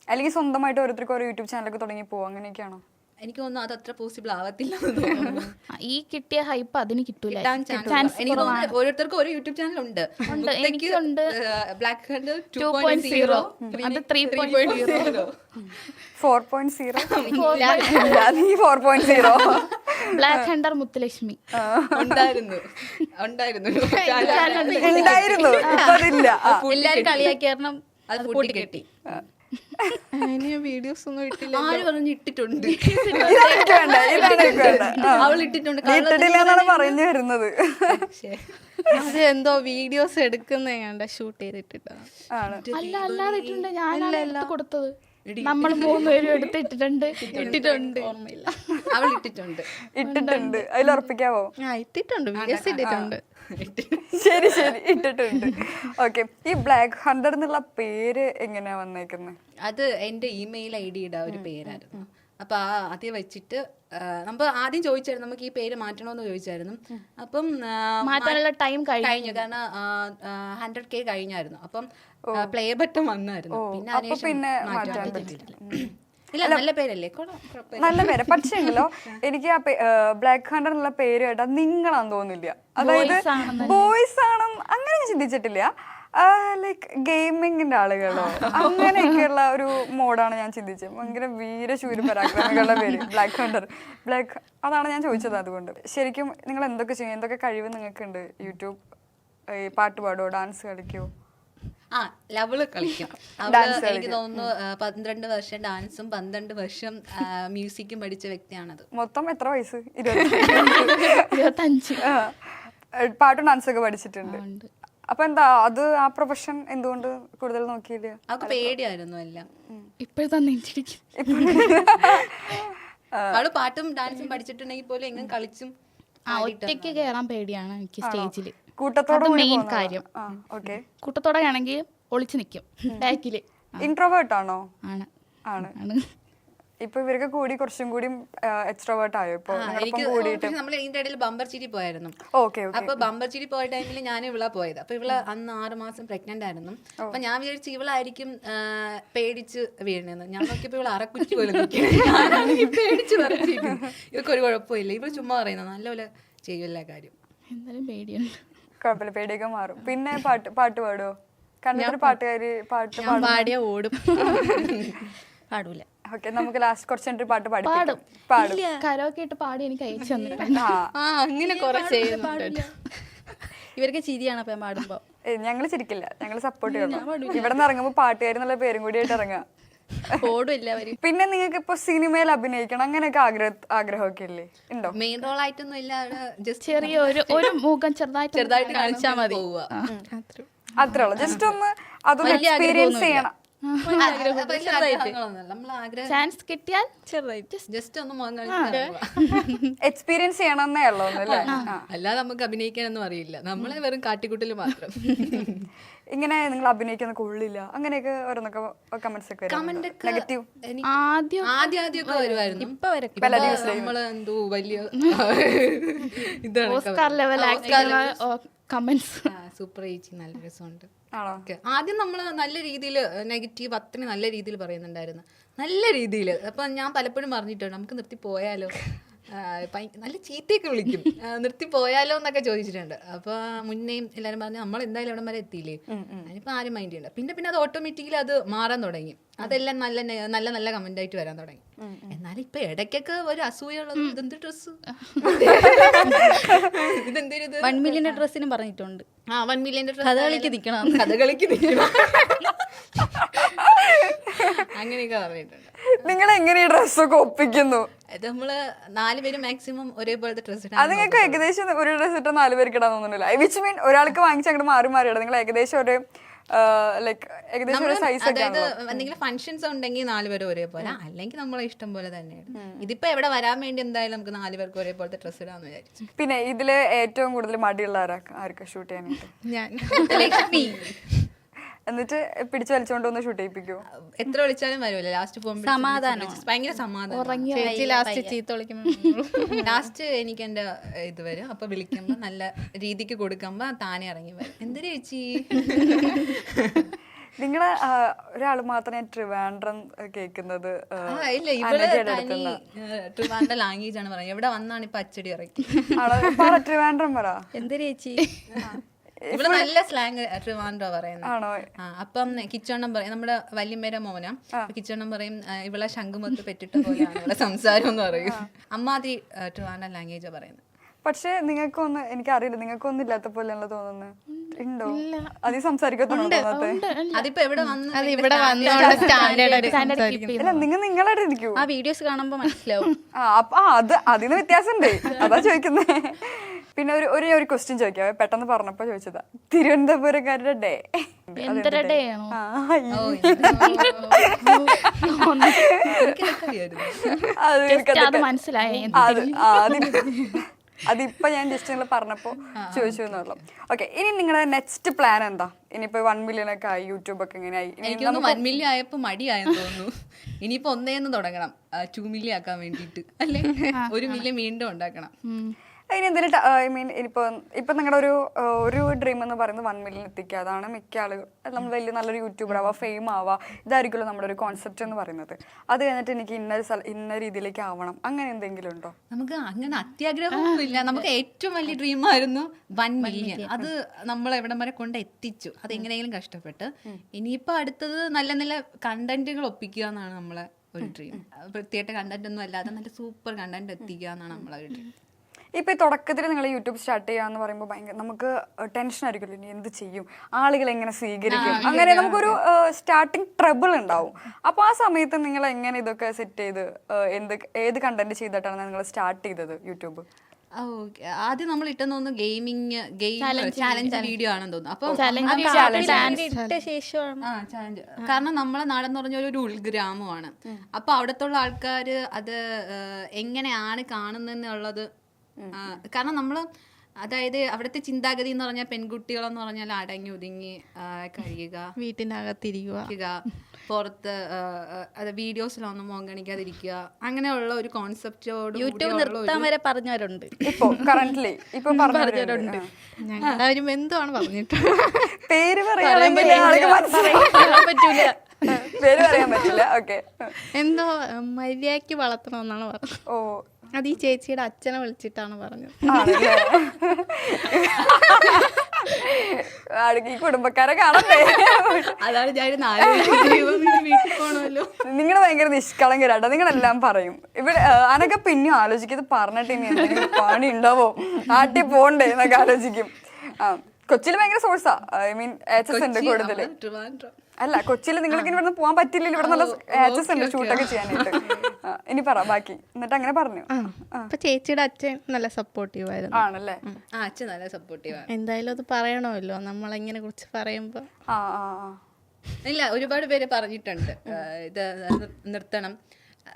അല്ലെങ്കിൽ സ്വന്തമായിട്ട് ഓരോരുത്തർക്ക് ഓരോ യൂട്യൂബ് ചാനലൊക്കെ തുടങ്ങി പോവും, അങ്ങനെയൊക്കെയാണോ? എനിക്ക് തോന്നുന്നു അത് അത്ര പോസിബിൾ ആവത്തില്ല. ഈ കിട്ടിയ ഹൈപ്പ് അതിന് കിട്ടൂല. എനിക്ക് തോന്നുന്നു ഓരോരുത്തർക്കും ഓരോ യൂട്യൂബ് ചാനൽ ഉണ്ട്. എനിക്കുണ്ട് ബ്ലാക്ക് ഹണ്ടർ 2.0, അത് 3.0, 4.0, 4.0, ബ്ലാക്ക് ഹണ്ടർ മുത്തുലക്ഷ്മി ഉണ്ടായിരുന്നു. എല്ലാരും കളിയാക്കിയാരണം അത് പൊട്ടി കെട്ടി. വീഡിയോസ് ഒന്നും ഇട്ടില്ല. ആര് പറഞ്ഞു ഇട്ടിട്ടുണ്ട്? അവൾ ഇട്ടിട്ടുണ്ട് പറഞ്ഞു വരുന്നത്. അത് എന്തോ വീഡിയോസ് എടുക്കുന്ന ഷൂട്ട് ചെയ്തിട്ടാണ്. അല്ലാതെ ഇട്ടിട്ടുണ്ട്. ഞാനല്ല കൊടുത്തത്. നമ്മൾ 3 പേരും ഇട്ടിട്ടുണ്ട്. ഓർമ്മയില്ല. അവൾ ഇട്ടിട്ടുണ്ട്. അതിൽ ഉറപ്പിക്കാവോ? ഇട്ടിട്ടുണ്ട്, വീഡിയോസ് ഇട്ടിട്ടുണ്ട്. ശരി, ഇട്ടിട്ടുണ്ട്. ഓക്കെ, ഈ ബ്ലാക്ക് ഹണ്ടർ എന്നുള്ള പേര് എങ്ങനെയാ വന്നേക്കുന്നത്? അത് എന്റെ ഇമെയിൽ ID ഒരു പേരായിരുന്നു. അപ്പൊ അത് വെച്ചിട്ട് നമ്മൾ ആദ്യം ചോദിച്ചായിരുന്നു, നമുക്ക് ഈ പേര് മാറ്റണമെന്ന് ചോദിച്ചായിരുന്നു. അപ്പം മാറ്റാനുള്ള ടൈം കഴിഞ്ഞു, കാരണം 100K കഴിഞ്ഞായിരുന്നു. അപ്പം പ്ലേ ബട്ടൺ വന്നായിരുന്നു. പിന്നെ മാറ്റാൻ പറ്റില്ല. ഇല്ല, നല്ല പേരല്ലേ, നല്ല പേര്. പക്ഷേ ഉണ്ടല്ലോ, എനിക്ക് ആ ബ്ലാക്ക് ഹണ്ടർ എന്നുള്ള പേര് കേട്ടാ നിങ്ങളാന്ന് തോന്നില്ല. അതായത് ബോയ്സ് ആണെന്ന് അങ്ങനെ ചിന്തിച്ചിട്ടില്ല. ലൈക്ക് ഗെയിമിങ്ങിന്റെ ആളുകളോ അങ്ങനെയൊക്കെയുള്ള ഒരു മോഡാണ് ഞാൻ ചിന്തിച്ചത്. ഭയങ്കര വീരശൂര പരാക്രമികളുടെ പേര് ബ്ലാക്ക് ഹണ്ടർ. അതാണ് ഞാൻ ചോദിച്ചത്. അതുകൊണ്ട് ശരിക്കും നിങ്ങൾ എന്തൊക്കെ ചെയ്യും, എന്തൊക്കെ കഴിവ് നിങ്ങൾക്കുണ്ട്? യൂട്യൂബ്, പാട്ട് പാടോ, ഡാൻസ് കളിക്കോ? ലവള് കളിക്കും. എനിക്ക് തോന്നുന്നു 12 വർഷം ഡാൻസും 12 വർഷം മ്യൂസിക്കും പഠിച്ച വ്യക്തിയാണത്. മൊത്തം എത്ര വയസ്സ്? 25. പാട്ടും ഡാൻസൊക്കെ പഠിച്ചിട്ടുണ്ട്. അപ്പൊ എന്താ അത്, ആ പ്രൊഫഷൻ എന്തുകൊണ്ട് കൂടുതൽ നോക്കിയില്ല? അവൾക്ക് പേടിയായിരുന്നു എല്ലാം. ഇപ്പോഴത്തെ അവള് പാട്ടും ഡാൻസും പഠിച്ചിട്ടുണ്ടെങ്കിൽ പോലും എങ്ങനെ കളിച്ചും ഒറ്റയ്ക്ക് കയറാൻ പേടിയാണ് എനിക്ക് സ്റ്റേജില്. കൂട്ടത്തോടെ മെയിൻ കാര്യം. കൂട്ടത്തോടെ ആണെങ്കിൽ ഒളിച്ചു നിൽക്കും ബാക്കില്. ഇൻട്രോവേർട്ട് ആണോ? ആണ്. ഇപ്പൊ ഇവർക്ക് കൂടി കുറച്ചും കൂടി എക്സ്ട്രോവേർട്ട് ആയോ? ഇപ്പൊ നമ്മൾ ഇതിന്റെ ഇടയിൽ ബമ്പർ ചിരി പോയായിരുന്നു. അപ്പൊ ബമ്പർ ചിരി പോയ ടൈമിൽ ഞാൻ ഇവളാ പോയത്. അപ്പൊ ഇവള് അന്ന് 6 മാസം പ്രഗ്നന്റ് ആയിരുന്നു. അപ്പൊ ഞാൻ വിചാരിച്ചു ഇവളായിരിക്കും പേടിച്ച് വീഴുന്നത്. ഞാൻ നോക്കിയപ്പോ ഇവള് അറക്കുറ്റി പോലെ പേടിച്ച് പറഞ്ഞിരിക്കുന്നു. ഇവർക്ക് ഒരു കുഴപ്പമില്ല, ഇവള് ചുമ്മാ പറയുന്നത് നല്ലപോലെ ചെയ്യും എല്ലാ കാര്യം. എന്തായാലും പേടിയുണ്ട്. കുഴപ്പമില്ല, പേടിയൊക്കെ മാറും. പിന്നെ പാട്ട് പാടുവോ? കണ്ടിട്ട് പാട്ടുകാരി പാട്ട് ഞാൻ പാടിയ ഓടും. പാടൂല. ഓക്കെ, നമുക്ക് ലാസ്റ്റ് കുറച്ച് കഴിഞ്ഞിട്ട് പാട്ട് പാടും. പാടും. കരോക്കെ ഇട്ട് പാടി എനിക്ക് അയച്ചു തന്നിട്ടുണ്ട്. അങ്ങനെ കുറെ ചെയ്യുന്നുണ്ട്. ഇവർക്ക് ചിരിയാണ് അപ്പൊ ഞാൻ പാടുമ്പോ. ഞങ്ങൾ ചിരിക്കില്ല, ഞങ്ങൾ സപ്പോർട്ട് ചെയ്യണം. ഇവിടെ നിന്ന് ഇറങ്ങുമ്പോൾ പാട്ടുകാരി എന്നുള്ള പേരും കൂടിയായിട്ട് ഇറങ്ങുക. ഓടും എല്ലാവരും. പിന്നെ നിങ്ങൾക്ക് ഇപ്പൊ സിനിമയിൽ അഭിനയിക്കണം അങ്ങനെയൊക്കെ ആഗ്രഹമൊക്കെ ഇല്ലേ? ഉണ്ടോ? മെയിൻ റോൾ ആയിട്ടൊന്നും ഇല്ല, ജസ്റ്റ് ചെറിയ ഒരു മുഖം ചെറുതായിട്ട് കാണിച്ചാൽ മതി. പോവുക. അത്രേ ഉള്ളൂ. ജസ്റ്റ് ഒന്ന് അതൊന്ന് എക്സ്പീരിയൻസ് ചെയ്യണം. ചാൻസ് കിട്ടിയാൽ ചെറുതായിട്ട് ജസ്റ്റ് ഒന്ന് മുഖം കാണിച്ച് എക്സ്പീരിയൻസ് ചെയ്യണമെന്നേ ഉള്ളൂ അല്ലേ? അല്ലാതെ നമുക്ക് അഭിനയിക്കാനൊന്നും അറിയില്ല, നമ്മളെ വെറും കാട്ടിക്കുട്ടിൽ മാത്രം. ഇങ്ങനെ നിങ്ങൾ അഭിനയിക്കുന്ന കൊള്ളില്ല അങ്ങനെയൊക്കെ ഓരോന്നൊക്കെ കമന്റ്സ് ഒക്കെ നെഗറ്റീവ് ആദ്യമൊക്കെ വരുമായിരുന്നു. ഇപ്പൊ വരെ നമ്മള് എന്തോ വലിയ ഇതാണ് ഓസ്കാർ ലെവൽ കമന്റ്സ്. സൂപ്പർ ചേച്ചി നല്ല രസമുണ്ട്. ആണോ? ആദ്യം നമ്മള് നല്ല രീതിയിൽ നെഗറ്റീവ് അത്രയും നല്ല രീതിയിൽ പറയുന്നുണ്ടായിരുന്നു, നല്ല രീതിയിൽ. അപ്പൊ ഞാൻ പലപ്പോഴും പറഞ്ഞിട്ടുണ്ട് നമുക്ക് നിർത്തി പോയാലോ, നല്ല ചീത്തയൊക്കെ വിളിക്കും, നിർത്തി പോയാലോ എന്നൊക്കെ ചോദിച്ചിട്ടുണ്ട്. അപ്പൊ മുന്നേയും എല്ലാരും പറഞ്ഞു നമ്മൾ എന്തായാലും എവിടെ വരെ എത്തിയില്ലേ, അതിനിപ്പോ ആരും മൈൻഡ് ചെയ്യണ്ട. പിന്നെ അത് ഓട്ടോമാറ്റിക്കലി അത് മാറാൻ തുടങ്ങി, അതെല്ലാം നല്ല നല്ല നല്ല കമന്റ് ആയിട്ട് വരാൻ തുടങ്ങി. എന്നാലും ഇപ്പൊ ഇടയ്ക്കൊക്കെ ഒരു അസൂയുള്ളത്, ഇതെന്ത് ഡ്രസ്, ഇതെന്തൊരു 1 million ഡ്രസ്സിനും പറഞ്ഞിട്ടുണ്ട്. 1 million കഥകളിക്ക് നിക്കണം, കഥകളിക്ക് നിക്കണം അങ്ങനെയൊക്കെ പറഞ്ഞിട്ടുണ്ട്. നിങ്ങൾ എങ്ങനെ ഈ ഡ്രസ്സൊക്കെ ഒപ്പിക്കുന്നു? അത് നമ്മള് 4 പേര് മാക്സിമം ഒരേപോലത്തെ ഡ്രസ് ഇടാൻ. അത് നിങ്ങൾക്ക് ഏകദേശം ഒരു ഡ്രസ് ഇട്ട് 4 പേർക്ക് ഇടാൻ തോന്നുന്നില്ല. വിച്ച് മീൻ ഒരാൾക്ക് വാങ്ങിച്ച് അങ്ങോട്ട് മാറി മാറിയിടാം. നിങ്ങൾ ഏകദേശം ഒരു ലൈക്ക് ഏകദേശം ഒരു സൈസ്. അതായത് എന്തെങ്കിലും ഫംഗ്ഷൻസ് ഉണ്ടെങ്കിൽ 4 പേരും ഒരേപോലെ, അല്ലെങ്കിൽ നമ്മളെ ഇഷ്ടം പോലെ തന്നെയാണ്. ഇതിപ്പോ എവിടെ വരാൻ വേണ്ടി എന്തായാലും നമുക്ക് 4 പേർക്ക് ഒരേപോലത്തെ ഡ്രസ് ഇടാന്ന് വിചാരിച്ചു. പിന്നെ ഇതില് ഏറ്റവും കൂടുതൽ മടിയുള്ള ആർക്കാ ഷൂട്ട് ചെയ്യാനായിട്ട്? ഞാൻ ലക്ഷ്മി എന്നിട്ട് പിടിച്ചു വലിച്ചോണ്ട് ഒന്ന് ഷൂട്ട് ചെയ്യിപ്പിക്കോ? എത്ര വിളിച്ചാലും വരുമല്ലോ ലാസ്റ്റ് പോകുമ്പോൾ. സമാധാനം, ഭയങ്കര സമാധാനം. ചേച്ചി ലാസ്റ്റ് ചീത്ത വിളിക്കുമ്പോ ലാസ്റ്റ് എനിക്ക് എന്റെ ഇത് വരും, അപ്പൊ വിളിക്കുമ്പോ നല്ല രീതിക്ക് കൊടുക്കുമ്പോ താനെ ഇറങ്ങി വരും. എന്തൊരു ചേച്ചി. നിങ്ങള് ഒരാള് മാത്രമേ ട്രിവാൻഡ്രം കേൾക്കുന്നത്. ഇല്ല, ഇവിടെ ട്രിവാൻഡ്രം ലാംഗ്വേജ് ആണ് പറയുന്നത്. എവിടെ വന്നാണ് ഇപ്പൊ അച്ചടി ഇറക്കി. ട്രിവാൻഡ്രം പറ. എന്തൊരു ചേച്ചി. ഇവിടെ നല്ല സ്ലാങ് ട്രിവാൻഡ്രം പറയുന്നത്. ആണോ? അപ്പം കിച്ചണ്ണം പറയും, നമ്മുടെ വല്യമ്മേരെ മോന കിച്ചണ്ണം പറയും ഇവളെ ശംഖുമത്ത് പെറ്റിട്ട പോലെയാണ് ഇവിടെ സംസാരം എന്ന് പറയും. അമ്മാതി ട്രിവാൻഡ്രം ലാംഗ്വേജ് പറയുന്നത്. പക്ഷെ നിങ്ങൾക്കൊന്ന് എനിക്കറിയില്ല, നിങ്ങൾക്കൊന്നും ഇല്ലാത്ത പോലെയാണല്ലോ തോന്നുന്നത്. ഉണ്ടോ? അത് സംസാരിക്കത്തുണ്ടോ? അതിപ്പോ എവിടെ വന്ന് അല്ല, നിങ്ങൾ നിങ്ങളായിട്ട് ഇരിക്കൂ. ആ വീഡിയോസ് കാണുമ്പോ മനസ്സിലാവും. അതിന് വ്യത്യാസമുണ്ട്, അതാ ചോദിക്കുന്നേ. പിന്നെ ഒരു ക്വസ്റ്റ്യൻ ചോദിക്കാം, പെട്ടെന്ന് പറഞ്ഞപ്പോ ചോദിച്ചതാ. തിരുവനന്തപുരക്കാരുടെ ഡേ എന്തൊരു ഡേ ആണോ? അത് മനസ്സിലായി. അതിപ്പോ ഞാൻ ജസ്റ്റ് നിങ്ങൾ പറഞ്ഞപ്പോ ചോദിച്ചു എന്നുള്ളൂ. ഓക്കെ, ഇനി നിങ്ങളുടെ നെക്സ്റ്റ് പ്ലാൻ എന്താ? ഇനിയിപ്പോ 1 million ഒക്കെ ആയി, യൂട്യൂബ് ഒക്കെ ഇങ്ങനെ ആയി. എനിക്ക് 1 million ആയപ്പോ മടിയായെന്ന് തോന്നുന്നു. ഇനിയിപ്പോ 1 തുടങ്ങണം 2 million ആക്കാൻ വേണ്ടിട്ട്, അല്ലെ 1 million വീണ്ടും ഉണ്ടാക്കണം. അതിന് എന്തെങ്കിലും ഐ മീൻ ഇപ്പൊ നിങ്ങളുടെ ഒരു ഡ്രീം എന്ന് പറയുന്നത് 1 million എത്തിക്കുക. അതാണ് മിക്ക ആളുകൾ നമ്മൾ വലിയ നല്ലൊരു യൂട്യൂബർ ആവാം, ഫെയിം ആവാം, ഇതായിരിക്കുമല്ലോ നമ്മുടെ ഒരു കോൺസെപ്റ്റ് എന്ന് പറയുന്നത്. അത് കഴിഞ്ഞിട്ട് എനിക്ക് ഇന്ന രീതിയിലേക്ക് ആവണം, അങ്ങനെ എന്തെങ്കിലും ഉണ്ടോ? നമുക്ക് അങ്ങനെ അത്യാഗ്രഹമൊന്നുമില്ല. നമുക്ക് ഏറ്റവും വലിയ ഡ്രീം ആയിരുന്നു 1 million. അത് നമ്മൾ എവിടം വരെ കൊണ്ട് എത്തിച്ചു, അത് എങ്ങനെയെങ്കിലും കഷ്ടപ്പെട്ട്. ഇനിയിപ്പോ അടുത്തത് നല്ല നല്ല കണ്ടന്റുകൾ ഒപ്പിക്കുക എന്നാണ് നമ്മളെ ഒരു ഡ്രീം. പ്രത്യേക കണ്ടന്റ് ഒന്നും അല്ലാതെ നല്ല സൂപ്പർ കണ്ടന്റ് എത്തിക്കുക എന്നാണ് നമ്മളെ ഒരു ഡ്രീം. ഇപ്പൊ ഈ തുടക്കത്തിൽ നിങ്ങൾ യൂട്യൂബ് സ്റ്റാർട്ട് ചെയ്യാന്ന് പറയുമ്പോൾ ഭയങ്കര നമുക്ക് ടെൻഷൻ ആയിരിക്കുമല്ലോ, ഇനി എന്ത് ചെയ്യും, ആളുകൾ എങ്ങനെ സ്വീകരിക്കും, അങ്ങനെ നമുക്കൊരു സ്റ്റാർട്ടിങ് ട്രബിൾ ഉണ്ടാവും. അപ്പൊ ആ സമയത്ത് നിങ്ങൾ എങ്ങനെ ഇതൊക്കെ സെറ്റ് ചെയ്ത് ഏത് കണ്ടന്റ് ചെയ്തിട്ടാണ് നിങ്ങൾ സ്റ്റാർട്ട് ചെയ്തത് യൂട്യൂബ്? ആദ്യം നമ്മൾ ഇട്ടെന്ന് തോന്നുന്നു ഗെയിമിങ് ചാലഞ്ച് വീഡിയോ ആണെന്ന് തോന്നുന്നു. അപ്പൊ ചാലഞ്ച് കാരണം നമ്മളെ നാടെന്ന് പറഞ്ഞ ഒരു ഉൾഗ്രാമമാണ്. അപ്പൊ അവിടത്തുള്ള ആൾക്കാര് അത് എങ്ങനെയാണ് കാണുന്നെന്നുള്ളത്, കാരണം നമ്മള് അതായത് അവിടുത്തെ ചിന്താഗതി എന്ന് പറഞ്ഞാൽ പെൺകുട്ടികളെന്ന് പറഞ്ഞാൽ അടങ്ങി ഒതുങ്ങി കഴിയുക, വീട്ടിനകത്തിരിക്കുക, പുറത്ത് അത് വീഡിയോസിലൊന്നും മോൻ കാണിക്കാതിരിക്കുക, അങ്ങനെയുള്ള ഒരു കോൺസെപ്റ്റോട് യൂട്യൂബ് നിർത്താൻ വരെ പറഞ്ഞവരുണ്ട്. ഇപ്പൊ കറന്റ്ലി ഇപ്പൊ പറഞ്ഞവരുണ്ട്. ഞങ്ങളാരും എന്താണ് പറഞ്ഞിട്ട് പേര് പറയാൻ പറ്റൂല, പേര് പറയാൻ പറ്റില്ല. ഓക്കെ, എന്തോ മര്യാദയ്ക്ക് വളർത്തണമെന്നാണ് പറഞ്ഞത്. ഓ, അത് ഈ ചേച്ചിയുടെ അച്ഛനെ വിളിച്ചിട്ടാണ് പറഞ്ഞത്. ഈ കുടുംബക്കാരെ കാണണ്ടേ? അതാണ് ഞാൻ വീട്ടിൽ പോകണമല്ലോ. നിങ്ങൾ ഭയങ്കര നിഷ്കളങ്കരാട്ടോ, നിങ്ങളെല്ലാം പറയും. ഇവിടെ അനൊക്കെ പിന്നെയും ആലോചിക്കും, ഇത് പറഞ്ഞിട്ട് ഇനി എന്തെങ്കിലും പണി ഉണ്ടാവോ, നാട്ടിൽ പോണ്ടേ എന്നൊക്കെ ആലോചിക്കും. കൊച്ചിയിൽ ഭയങ്കര സോഴ്സാ, ഐ മീൻ ആക്സസ് ഉണ്ട് കൂടുതല്. അല്ല, കൊച്ചിയിൽ നിങ്ങൾക്ക് ഇനി ഇവിടുന്ന് പോകാൻ പറ്റില്ലല്ലോ, ഇവിടെ നല്ല ആക്സസ് ഉണ്ട് ഷൂട്ടൊക്കെ ചെയ്യാനായിട്ട്. ഇനി പറ ബാക്കി. എന്നിട്ട് അങ്ങനെ പറഞ്ഞു. അപ്പൊ ചേച്ചിയുടെ അച്ഛൻ നല്ല സപ്പോർട്ടീവ് ആയിരുന്നു. ആണല്ലേ? അച്ഛൻ നല്ല സപ്പോർട്ടീവ്. എന്തായാലും അത് പറയണമല്ലോ നമ്മളെങ്ങനെ കുറിച്ച് പറയുമ്പോ. ഇല്ല, ഒരുപാട് പേര് പറഞ്ഞിട്ടുണ്ട് ഇത് നിർത്തണം.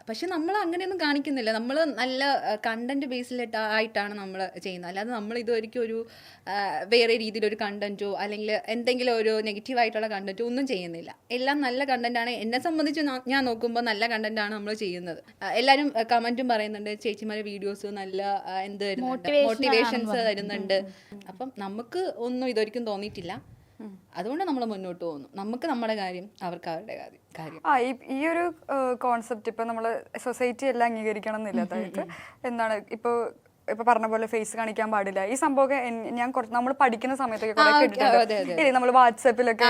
പക്ഷെ നമ്മൾ അങ്ങനെയൊന്നും കാണിക്കുന്നില്ല. നമ്മൾ നല്ല കണ്ടന്റ് ബേസിലായിട്ടാണ് നമ്മൾ ചെയ്യുന്നത്. അല്ലാതെ നമ്മൾ ഇതുവരെയ്ക്കും ഒരു വേറെ രീതിയിലൊരു കണ്ടന്റോ അല്ലെങ്കിൽ എന്തെങ്കിലും ഒരു നെഗറ്റീവായിട്ടുള്ള കണ്ടന്റോ ഒന്നും ചെയ്യുന്നില്ല. എല്ലാം നല്ല കണ്ടന്റാണ്. എന്നെ സംബന്ധിച്ച് ഞാൻ നോക്കുമ്പോൾ നല്ല കണ്ടന്റാണ് നമ്മൾ ചെയ്യുന്നത്. എല്ലാവരും കമന്റും പറയുന്നുണ്ട്, ചേച്ചിമാരെ വീഡിയോസ് നല്ല എന്ത് വരുന്നുണ്ട്, മോട്ടിവേഷൻസ് വരുന്നുണ്ട്. അപ്പം നമുക്ക് ഒന്നും ഇതുവരെയ്ക്കും തോന്നിയിട്ടില്ല. അതുകൊണ്ട് നമ്മൾ മുന്നോട്ട് പോകുന്നു. നമുക്ക് നമ്മുടെ കാര്യം, അവർക്ക് അവരുടെ കാര്യം. ഈ ഒരു കോൺസെപ്റ്റ് ഇപ്പൊ നമ്മള് സൊസൈറ്റി എല്ലാം അംഗീകരിക്കണം എന്നില്ല. അതായത് എന്താണ്, ഇപ്പൊ പറഞ്ഞ പോലെ ഫേസ് കാണിക്കാൻ പാടില്ല. ഈ സംഭവമൊക്കെ ഞാൻ നമ്മൾ പഠിക്കുന്ന സമയത്തൊക്കെ കുറെ കേട്ടിട്ടുണ്ട്. നമ്മൾ വാട്സാപ്പിലൊക്കെ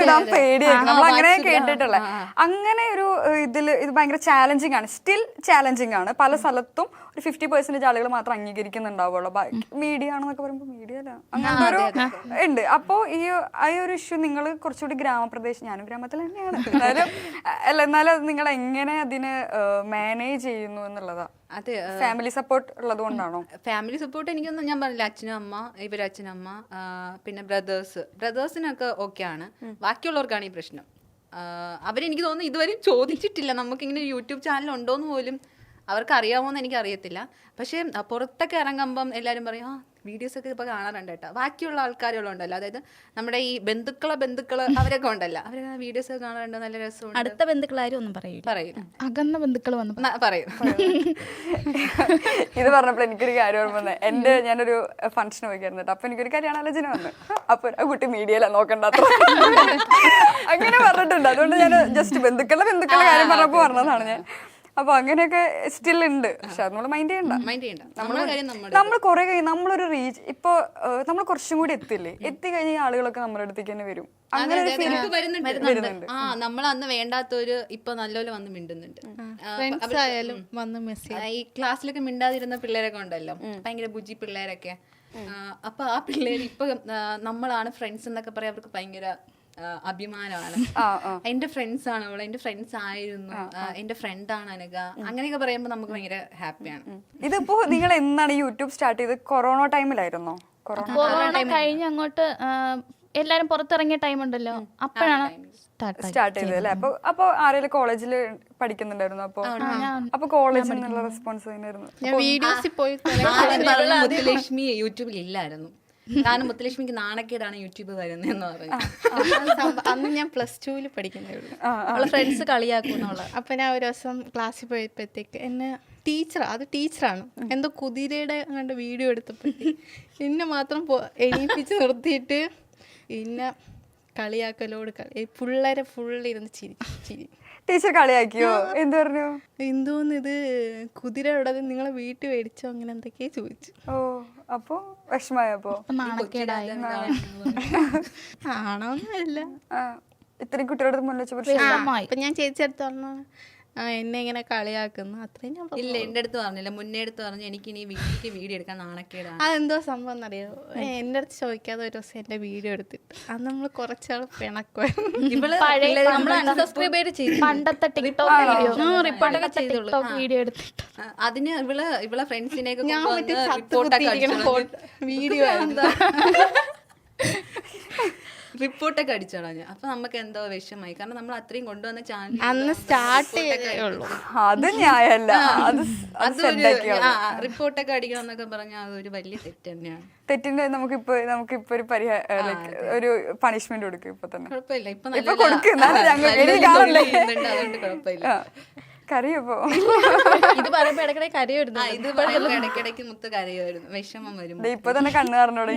ഇടാൻ പേടിയായിരിക്കും, നമ്മൾ അങ്ങനെ കേട്ടിട്ടുള്ള. അങ്ങനെ ഒരു ഇത് ഭയങ്കര ചാലഞ്ചിങ് ആണ്, സ്റ്റിൽ ചാലഞ്ചിങ് ആണ്. പല സ്ഥലത്തും ഒരു 50% ആളുകൾ മാത്രം അംഗീകരിക്കുന്നുണ്ടാവുള്ളൂ. മീഡിയ ആണെന്നൊക്കെ പറയുമ്പോൾ മീഡിയ അല്ല, അങ്ങനത്തെ ഒരു ഉണ്ട്. അപ്പോൾ ഈ ഒരു ഇഷ്യൂ നിങ്ങൾ കുറച്ചുകൂടി ഗ്രാമപ്രദേശം, ഞാനും ഗ്രാമത്തിൽ തന്നെയാണ്, എന്നാലും നിങ്ങൾ എങ്ങനെ അതിനെ മാനേജ് ചെയ്യുന്നു എന്നുള്ളതാ. അതെ, ഫാമിലി സപ്പോർട്ട് ഉള്ളത് കൊണ്ടാണോ? ഫാമിലി സപ്പോർട്ട് എനിക്കൊന്നും ഞാൻ പറഞ്ഞില്ല. അച്ഛനും അമ്മ, ഇവരച്ഛനമ്മ, പിന്നെ ബ്രദേഴ്സിനൊക്കെ ഓക്കെയാണ്. ബാക്കിയുള്ളവർക്കാണ് ഈ പ്രശ്നം. അവരെനിക്ക് തോന്നുന്നു ഇതുവരെയും ചോദിച്ചിട്ടില്ല നമുക്കിങ്ങനെ യൂട്യൂബ് ചാനൽ ഉണ്ടോയെന്ന് പോലും അവർക്ക് അറിയാമോന്ന് എനിക്ക് അറിയത്തില്ല. പക്ഷേ പുറത്തൊക്കെ ഇറങ്ങുമ്പം എല്ലാവരും പറയും, വീഡിയോസൊക്കെ ഇപ്പോൾ കാണാറുണ്ട് കേട്ടോ. ബാക്കിയുള്ള ആൾക്കാരുകളുണ്ടല്ലോ, അതായത് നമ്മുടെ ഈ ബന്ധുക്കള് അവരൊക്കെ ഉണ്ടല്ലോ, അവർ വീഡിയോസ് ഒക്കെ കാണാറുണ്ട്, നല്ല രസമുണ്ട്. അടുത്ത ബന്ധുക്കളാരും ഒന്നും പറയും. അകന്ന ബന്ധുക്കൾ വന്ന് പറയും. ഇത് പറഞ്ഞപ്പോൾ എനിക്കൊരു കാര്യം ഓർമ്മ വന്നത്. ഞാനൊരു ഫംഗ്ഷൻ പോയിക്കായിരുന്നു കേട്ടോ. അപ്പൊ എനിക്കൊരു കല്യാണാലോചന വന്നു. അപ്പൊ ആ കുട്ടി മീഡിയയില നോക്കണ്ടാത്ത അങ്ങനെ പറഞ്ഞിട്ടുണ്ട്. അതുകൊണ്ട് ഞാൻ ജസ്റ്റ് ബന്ധുക്കളുടെ കാര്യം പറഞ്ഞപ്പോ പറഞ്ഞതാണ് ഞാൻ. അപ്പൊ അങ്ങനെയൊക്കെ സ്റ്റിൽ ഉണ്ട്. പക്ഷെ അത് നമ്മൾ മൈൻഡ് ചെയ്യണ്ട. നമ്മൾ കുറെ കഴിഞ്ഞ് നമ്മളൊരു റീച്ച്, ഇപ്പൊ നമ്മൾ കുറച്ചും കൂടി എത്തിക്കഴിഞ്ഞ ആളുകളൊക്കെ നമ്മുടെ അടുത്തേക്ക് തന്നെ വരും. അങ്ങനെ വരുന്നുണ്ട്. നമ്മൾ അന്ന് വേണ്ടാത്തൊരു ഇപ്പൊ നല്ലപോലെ വന്ന് മിണ്ടുന്നുണ്ട്. ഈ ക്ലാസ്സിലൊക്കെ മിണ്ടാതിരുന്ന പിള്ളേരൊക്കെ ഉണ്ടല്ലോ, ഭയങ്കര ബുജി പിള്ളേരൊക്കെ. അപ്പൊ ആ പിള്ളേർ ഇപ്പൊ നമ്മളാണ് ഫ്രണ്ട്സ് എന്നൊക്കെ പറയാം. അവർക്ക് ഭയങ്കര അഭിമാനമാണ്. എന്റെ ഫ്രണ്ട്സ് ആണ് അവള്, എന്റെ ഫ്രണ്ട്സ് ആയിരുന്നു, എന്റെ ഫ്രണ്ടാണ് അനഘ, അങ്ങനെയൊക്കെ പറയുമ്പോ നമുക്ക് ഭയങ്കര ഹാപ്പിയാണ്. ഇതിപ്പോ നിങ്ങൾ എന്നാണ് യൂട്യൂബ് സ്റ്റാർട്ട് ചെയ്തത്? കൊറോണ ടൈമിലായിരുന്നോ? കൊറോണ കഴിഞ്ഞ് അങ്ങോട്ട് എല്ലാരും പുറത്തിറങ്ങിയ ടൈം ഉണ്ടല്ലോ, അപ്പോഴാണ് സ്റ്റാർട്ട് ചെയ്തത് അല്ലേ? അപ്പൊ ആരെങ്കിലും കോളേജിൽ പഠിക്കുന്നുണ്ടായിരുന്നു? അപ്പൊ കോളേജിൽ നിന്നുള്ള റെസ്പോൺസ് തന്നെയായിരുന്നു. മുത്തുലക്ഷ്മി യൂട്യൂബിൽ ഇല്ലായിരുന്നു. കാരണം മുത്തുലക്ഷ്മിക്ക് നാണക്കേടാണ് യൂട്യൂബ് വരുന്നതെന്ന് പറഞ്ഞു. അന്ന് ഞാൻ +2 പഠിക്കുന്നേ ഉള്ളൂ. അവളെ ഫ്രണ്ട്സ് കളിയാക്കുന്നുള്ള. അപ്പൊ ഞാൻ ഒരു ദിവസം ക്ലാസ്സിൽ പോയപ്പോഴത്തേക്ക് എന്നെ ടീച്ചറാണ് എന്തോ കുതിരയുടെ അങ്ങോട്ട് വീഡിയോ എടുത്തപ്പോഴത്തേക്ക് എന്നെ മാത്രം എണീപ്പിച്ച് നിർത്തിയിട്ട് പിന്നെ കളിയാക്കലോട് പിള്ളേരെ ഫുള്ളിരുന്ന് ചിരി. ടീച്ചർ കളിയാക്കിയോ? എന്ത് പറഞ്ഞു? എന്തോന്ന് ഇത് കുതിര ഇവിടെ നിങ്ങളെ വീട്ടിൽ മേടിച്ചോ, അങ്ങനെ എന്തൊക്കെയാ ചോദിച്ചു. അപ്പൊ വിഷമായപ്പോ? ആണോന്നല്ല, ഇത്രയും കുട്ടികളുടെ മുന്നിൽ ഇപ്പൊ ഞാൻ ചേച്ചിയെടുത്ത് പറഞ്ഞു എന്നെ ഇങ്ങനെ കളിയാക്കുന്നു, അത്രയും ഞാൻ ഇല്ല. എന്റെ അടുത്ത് പറഞ്ഞില്ല, മുന്നേ അടുത്ത് പറഞ്ഞു എനിക്ക് ഇനി വീഡിയോ എടുക്കാൻ നാണക്കേടാണ്. അതെന്തോ സംഭവം എന്നറിയോ? എന്റെ അടുത്ത് ചോദിക്കാതെ ഒരു ദിവസം എന്റെ വീഡിയോ എടുത്തിട്ട് അത് നമ്മള് കുറച്ചാൾ പണ്ടത്തെ ടിക്ടോക്ക് വീഡിയോ എടുത്തിട്ട് അതിന് ഇവളെ ഫ്രണ്ട്സിനെയൊക്കെ വീഡിയോ റിപ്പോർട്ടൊക്കെ അടിച്ചോളാ. അപ്പൊ നമുക്ക് എന്തോ വിഷമായി, കാരണം നമ്മൾ അത്രയും കൊണ്ടുവന്ന ചാനൽ അന്ന് സ്റ്റാർട്ട് ഉള്ളൂ. അത് ന്യായമല്ല. റിപ്പോർട്ടൊക്കെ അടിക്കണം എന്നൊക്കെ പറഞ്ഞാൽ അതൊരു വലിയ തെറ്റ് തന്നെയാണ്. തെറ്റിന്റെ നമുക്കിപ്പോ ഒരു ഒരു പണിഷ്മെന്റ് കൊടുക്കും. ഇപ്പൊ തന്നെ കുഴപ്പമില്ല, ഇപ്പൊ അതുകൊണ്ട് കുഴപ്പമില്ല. കരയപ്പോ ഇത് പറയുമ്പോ ഇടയ്ക്കിടയ്ക്ക് കരയായിരുന്നു. ഇത് പറയുമ്പോ ഇടയ്ക്കിടയ്ക്ക് മുത്ത് കരയായിരുന്നു, വിഷമം വരും. ഇപ്പൊ തന്നെ കണ്ണു പറഞ്ഞോടെ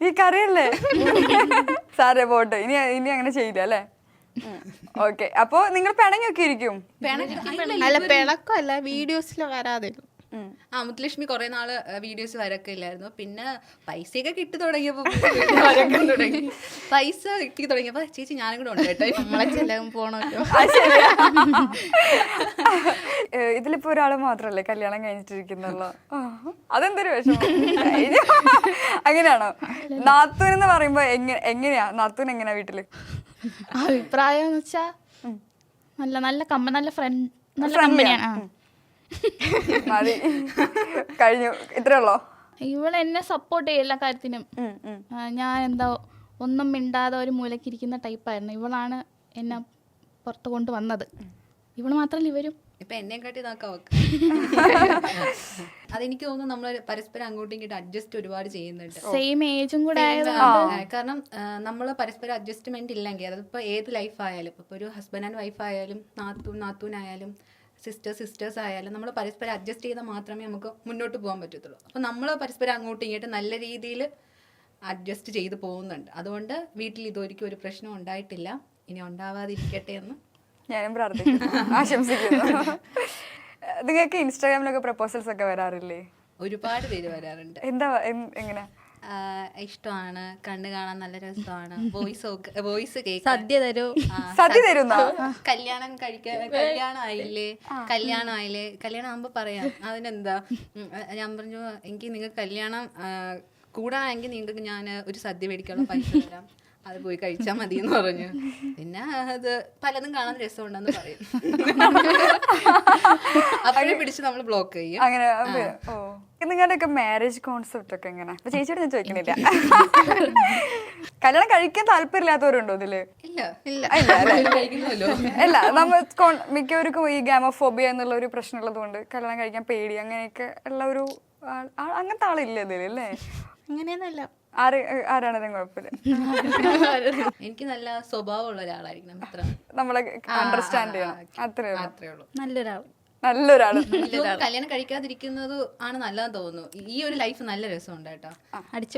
ഈ കരയല്ലേ സാറേ പോട്ടെ, ഇനി അങ്ങനെ ചെയ്യില്ല അല്ലേ? ഓക്കെ. അപ്പൊ നിങ്ങൾ പിണങ്ങൊക്കെ ഇരിക്കും? അല്ല, പിണക്കമല്ല, വീഡിയോസിൽ വരാതെ മുത്തുലക്ഷ്മി കുറെ നാള് വീഡിയോസ് വരൊക്കെ ഇല്ലായിരുന്നു. പിന്നെ പൈസയൊക്കെ കിട്ടി തുടങ്ങിയപ്പോ വരക്കാൻ തുടങ്ങി. പൈസ കിട്ടി തുടങ്ങിയപ്പോ ചേച്ചി ഞാനും കൂടെ ഉണ്ട് കേട്ടോ, നമ്മളെ ചെലവും പോണല്ലോ. ഇതിലിപ്പോ ഒരാള് മാത്രല്ലേ കല്യാണം കഴിഞ്ഞിട്ടിരിക്കുന്നുള്ളൂ. അതെന്തൊരു വിഷമം. അങ്ങനെയാണോ? നാത്തൂൻ എന്ന് പറയുമ്പോ എങ്ങനെയാ നാത്തൂൻ എങ്ങനെയാ വീട്ടില്? അഭിപ്രായം എന്ന് വെച്ചാ നല്ല നല്ല ഫ്രണ്ട്, നല്ല കമ്പനിയാണ്. മതി, കഴിഞ്ഞു, ഇത്രേ ഉള്ളോ? ഇവള് എന്നെ സപ്പോർട്ട് ചെയ്യും എല്ലാ കാര്യത്തിനും. ഞാൻ എന്താ ഒന്നും മിണ്ടാതെ ഒരു മൂലക്കിരിക്കുന്ന ടൈപ്പായിരുന്നു. ഇവളാണ് എന്നെ പുറത്ത് കൊണ്ടുവന്നത്. ഇവള് മാത്രമല്ല ഇവരും. ഇപ്പൊ എന്നെ കാട്ടി നോക്കാം. അതെനിക്ക് തോന്നുന്നു നമ്മള് പരസ്പരം അങ്ങോട്ടും ഇങ്ങോട്ടും അഡ്ജസ്റ്റ് ഒരുപാട് ചെയ്യുന്നുണ്ട്. സെയിം ഏജും കൂടെ ആയത്. കാരണം നമ്മൾ പരസ്പരം അഡ്ജസ്റ്റ്മെന്റ് ഇല്ലെങ്കിൽ അതിപ്പോ ഏത് ലൈഫ് ആയാലും, ഇപ്പൊ ഒരു ഹസ്ബൻഡ് ആൻഡ് വൈഫ് ആയാലും നാത്തൂനായാലും സിസ്റ്റേഴ്സ് ആയാലും നമ്മൾ പരസ്പരം അഡ്ജസ്റ്റ് ചെയ്താൽ മാത്രമേ നമുക്ക് മുന്നോട്ട് പോകാൻ പറ്റത്തുള്ളൂ. അപ്പോൾ നമ്മൾ പരസ്പരം അങ്ങോട്ടും ഇങ്ങോട്ടും നല്ല രീതിയിൽ അഡ്ജസ്റ്റ് ചെയ്ത് പോകുന്നുണ്ട്. അതുകൊണ്ട് വീട്ടിൽ ഇതൊരിക്കലും ഒരു പ്രശ്നം ഉണ്ടായിട്ടില്ല. ഇനി ഉണ്ടാവാതിരിക്കട്ടെ എന്ന് ഞാനും പ്രാർത്ഥിക്കുന്നു, ആശംസിക്കുന്നു. നിങ്ങൾക്ക് ഇൻസ്റ്റാഗ്രാമിലൊക്കെ പ്രപ്പോസൽസ് ഒക്കെ വരാറില്ലേ? ഒരുപാട് പേര് വരാറുണ്ട്. എന്താ എങ്ങനെ? ഇഷ്ടമാണ്, കണ്ണു കാണാൻ നല്ല രസമാണ്, വോയിസ് കേൾക്കാൻ, സദ്യ തരൂ. സദ്യ തരുന്ന കല്യാണം ആയില്ലേ കല്യാണം ആകുമ്പോ പറയാം അതിനെന്താ. ഞാൻ പറഞ്ഞു എനിക്ക് നിങ്ങൾക്ക് കല്യാണം കൂടാണെങ്കിൽ നിങ്ങൾക്ക് ഞാൻ ഒരു സദ്യ മേടിക്കാനുള്ള പൈസ തരാം, അത് പോയി കഴിച്ചാൽ മതി എന്ന് പറഞ്ഞു. പിന്നെ അത് പലതും കാണാൻ രസമുണ്ടെന്ന് പറയും. അപ്പോഴും പിടിച്ച് നമ്മൾ ബ്ലോക്ക് ചെയ്യും. അങ്ങനെ. ഓ, നിങ്ങളുടെയൊക്കെ മാരേജ് കോൺസെപ്റ്റ് ഒക്കെ എങ്ങനെ? അപ്പൊ ചേച്ചിയോട് ഞാൻ ചോദിക്കണില്ല. കല്യാണം കഴിക്കാൻ താല്പര്യമില്ലാത്തവരുണ്ടോ ഇതില്? അല്ല, നമ്മൾ മിക്കവർക്കും ഈ ഗാമോഫോബിയ എന്നുള്ള ഒരു പ്രശ്നം ഉള്ളത് കൊണ്ട് കല്യാണം കഴിക്കാൻ പേടി അങ്ങനെയൊക്കെ ഉള്ള ഒരു അങ്ങനത്തെ ആളില്ല ഇതില് അല്ലേ? അങ്ങനെയൊന്നുമല്ല. ആരാണെങ്കിലും കുഴപ്പമില്ല. എനിക്ക് നല്ല സ്വഭാവമുള്ള ഒരാളായിരിക്കണം, അത്ര നമ്മളെ അണ്ടർസ്റ്റാൻഡ് ചെയ്യണം, അത്രേ ഉള്ളൂ. നല്ലൊരാള്. കല്യാണം കഴിക്കാതിരിക്കുന്നത് ആണ് നല്ലതെന്ന് തോന്നുന്നു. ഈ ഒരു ലൈഫ് നല്ല രസമുണ്ട് കേട്ടോ. അടിച്ചു